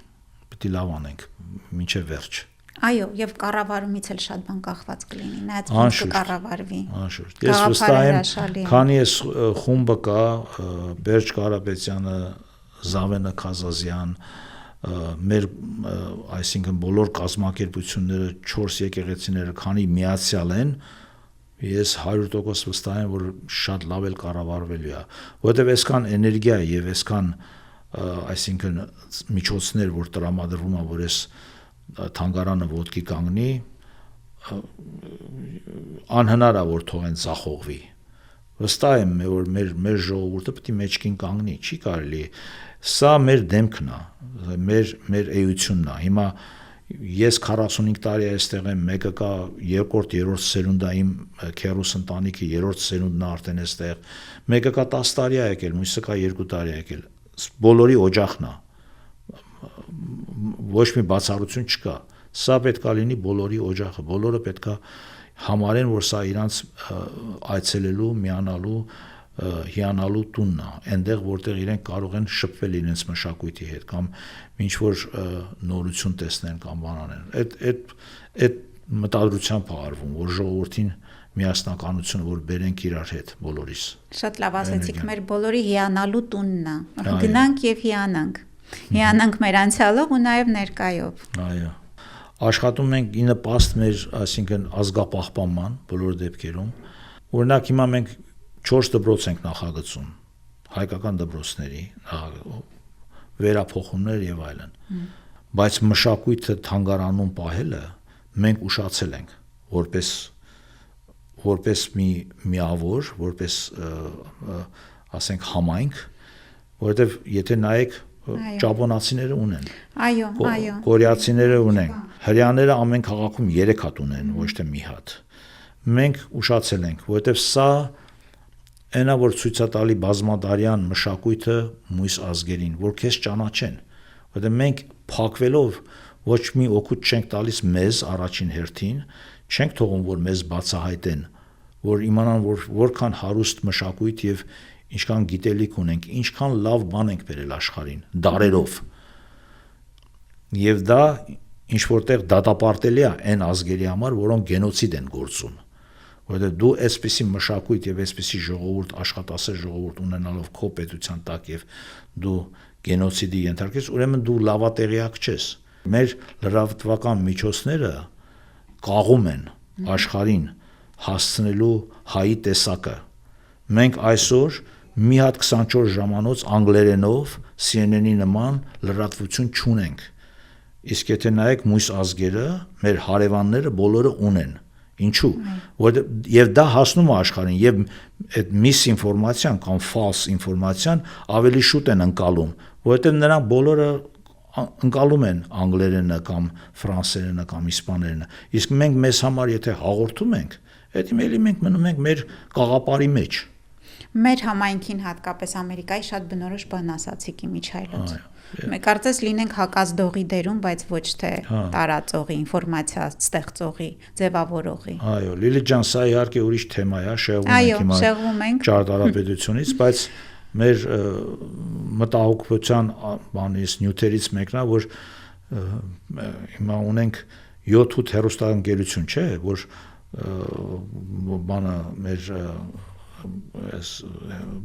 Speaker 1: պետք է լավ անենք մինչեւ վերջ։
Speaker 2: Այո, եւ կառավարումից էլ շատ բան կախված կլինի, նայած ոնց կառավարվի։
Speaker 1: Անշուշտ։ Ես վստահ եմ, քանի այս խումբը կա, Բերջ Կարապետյանը, Զավենը Քազազյան, մեր այսինքն բոլոր կազմակերպությունները, 4 եկեղեցիները, քանի միացյալ են, ես 100% վստահ եմ, որ շատ լավ էլ կառավարվելու է, որովհետեւ այսքան էներգիա եւ այսքան այսինքն միջոցներ, որ տրամադրվում է, որ այս թանգարանը ոտքի կանգնի, անհնար է որ թողեն ցախողվի։ Վստահ եմ, որ մեր ժողովուրդը պետք է մեջքին կանգնի, չի կարելի։ Սա մեր դեմքն է, մեր էությունն է։ Հիմա ես 45 տարի այստեղ եմ, մեկը կա երկրորդ, երրորդ սերունդը իմ քերուս ընտանիքի երրորդ սերունդն է արդեն այստեղ։ Մեկը կա 10 տարի է եկել, մյուսը կա 2 տարի է եկել։ Բոլորի օջախն է։ Ոչ մի բացառություն չկա։ Սա պետքա լինի բոլորի օջախը, բոլորը պետքա համարեն, որ սա իրանց այցելելու, միանալու, հիանալու տունն է, այնտեղ որտեղ իրենք կարող են շփվել իրենց մշակույթի հետ կամ ինչ որ նորություն տեսնեն կամ բան անեն։ Այդ մտադրությամբ է արվում, որ ժողովրդին միասնականություն որ բերենք իրար հետ բոլորիս։
Speaker 2: Շատ լավ ասացիք, մեր բոլորի հիանալու տունն է։ Գնանք եւ հիանանք։ Հիանանք մեր անցյալով ու նաև ներկայով։ Այո։
Speaker 1: Աշխատում ենք ի նպաստ մեր, այսինքն ազգապահպանման բոլոր դեպքերում։ Օրինակ հիմա մենք 4 դպրոց ենք նախագծում, հայկական դպրոցների վերափոխումներ եւ այլն։ բայց մշակույթը թանգարանում պահելը մենք ուշացել ենք որպես մի միավոր, որպես ասենք համայնք, որովհետև եթե նայեք ճապոնացիները ունեն, կորեացիները ունեն, հրեաները ամեն քաղաքում 3 հատ ունեն, ոչ թե մի հատ։ Մենք ուշացել ենք, որովհետև սա այնա որ ցույց է տալի բազմադարյան մշակույթը մյուս ազգերին, որ քեզ ճանաչեն, որովհետև մենք փակվելով ոչ մի օգուտ չենք տալիս մեզ առաջին հերթին, չենք թողում որ մեզ բացահայտեն, որ իմանան որ որքան հարուստ մշակույթ եւ ինչքան գիտելիք ունենք, ինչքան լավ բան ենք բերել աշխարհին, դարերով։ Եվ դա ինչ որտեղ դատապարտելի է այն ազգերի համար, որոնք գենոցիդ են գործում։ Որովհետև դու այսպիսի մշակույթ եւ այսպիսի ժողովուրդ, աշխատասեր ժողովուրդ ունենալով քո պետության տակ եւ դու գենոցիդի ենթարկես, ուրեմն դու լավատեղյակ չես։ Մեր լրատվական միջոցները կաղում են աշխարհին հասցնելու հայի տեսակը։ Մենք այսօր մի հատ 24 ժամանոց անգլերենով CNN-ի նման լրատվություն չունենք։ Իսկ եթե նայեք մյուս ազգերը, մեր հարևանները բոլորը ունեն։ Ինչու՞։ Որովհետև եւ դա հասնում է աշխարհին եւ այդ misinformation կամ false information ավելի շուտ են ընկալում, որովհետև նրանք բոլորը ընկալում են անգլերենը կամ ֆրանսերենը կամ իսպաներենը։ Իսկ մենք մեզ համար եթե հաղորդում ենք, այդ իմելի մենք մնում ենք մեր կաղապարի մեջ։
Speaker 2: Մեր համայնքին հատկապես Ամերիկայի շատ բնորոշ բան ասացիք Միչայլոց։ Մենք կարծես լինենք հակազդողի դերում, բայց ոչ թե տարածողի, ինֆորմացիա ստեղծողի, ձևավորողի։ Այո,
Speaker 1: Լիլի ջան, սա իհարկե ուրիշ թեմա է, շեղվում ենք ճարտարապետությունից, բայց մեր մտահոգության բանից նյութերից մեկն է, որ հիմա ունենք 7-8 հեռուստաընկերություն, չէ, որ բանը մեր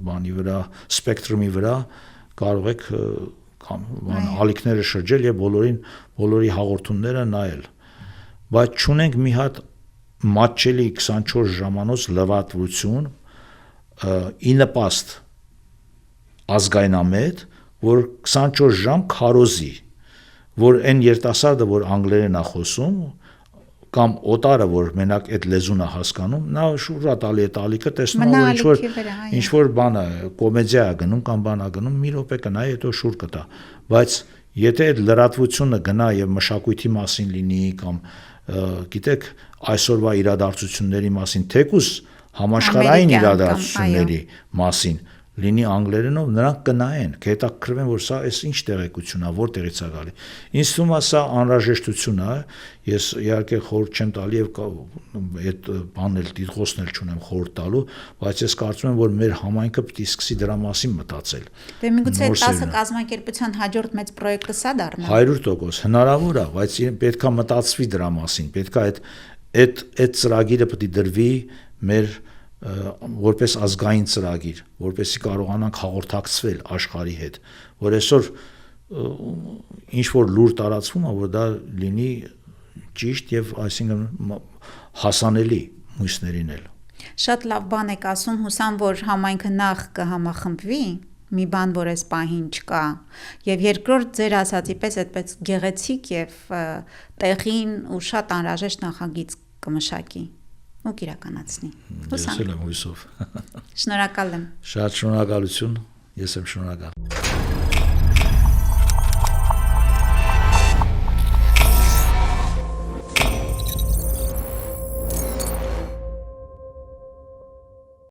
Speaker 1: բանի վրա, սպեկտրումի վրա կարող եք ալիքները շրջել եւ բոլորի հաղորդումները նայել։ Բայց չունենք մի հատ մատչելի 24 ժամանոց լրատվություն ի նպաստ ազգայնամետ, որ 24 ժամ քարոզի, որ այն երիտասարդը, որ անգլերեն է խոսում, կամ օտարը, որ մենակ այդ լեզուն է հասկանում, նա շուռ է տալի այդ ալիքը, տեսնում է, որ ինչ որ բան է, կոմեդիա է գնում կամ բան է գնում, մի րոպե կնայի, հետո շուռ կտա։ Բայց եթե այդ լրատվությունը գնա եւ մշակույթի մասին լինի կամ գիտեք, այսօրվա իրադարձությունների մասին, թեկուզ համաշխարհային իրադարձությունների մասին լինի անգլերենով, նրանք կնայեն, կհետաքրքրվեն, որ սա այս ինչ տեղեկություն է, որտեղից է գալի։ Ինձ թվում է սա անհրաժեշտություն է, ես իհարկե խորհուրդ չեմ տալի եւ այդ բանն էլ դիտողն էլ չունեմ խորհուրդ տալու, բայց ես կարծում եմ, որ մեր համայնքը պետք է սկսի դրա մասին մտածել։
Speaker 2: Դե միգուցե 10 կազմակերպության հաջորդ մեծ պրոյեկտը սա դառնա։
Speaker 1: 100% հնարավոր է, բայց պետք է մտածվի դրա մասին, պետք է այդ ծրագիրը պետք է դրվի մեր որպես ազգային ծրագիր, որպեսզի կարողանանք հաղորդակցվել աշխարհի հետ, որ այսօր ինչ որ լուր տարածվում է, որ դա լինի ճիշտ եւ այսինքն հասանելի մյուսներին էլ։
Speaker 2: Շատ լավ բան եք ասում, հուսամ, որ համայնքը նախ կհամախմբվի, մի բան, որ այս պահին չկա, եւ երկրորդ ձեր ասածի պես այդպես գեղեցիկ եւ տեղին ու շատ անհրաժեշտ նախագիծ կմշակի ու կիրականացնի։
Speaker 1: Ես էլ եմ հույսով։
Speaker 2: Շնորհակալ եմ։
Speaker 1: Շատ շնորհակալություն, ես եմ շնորհակալ։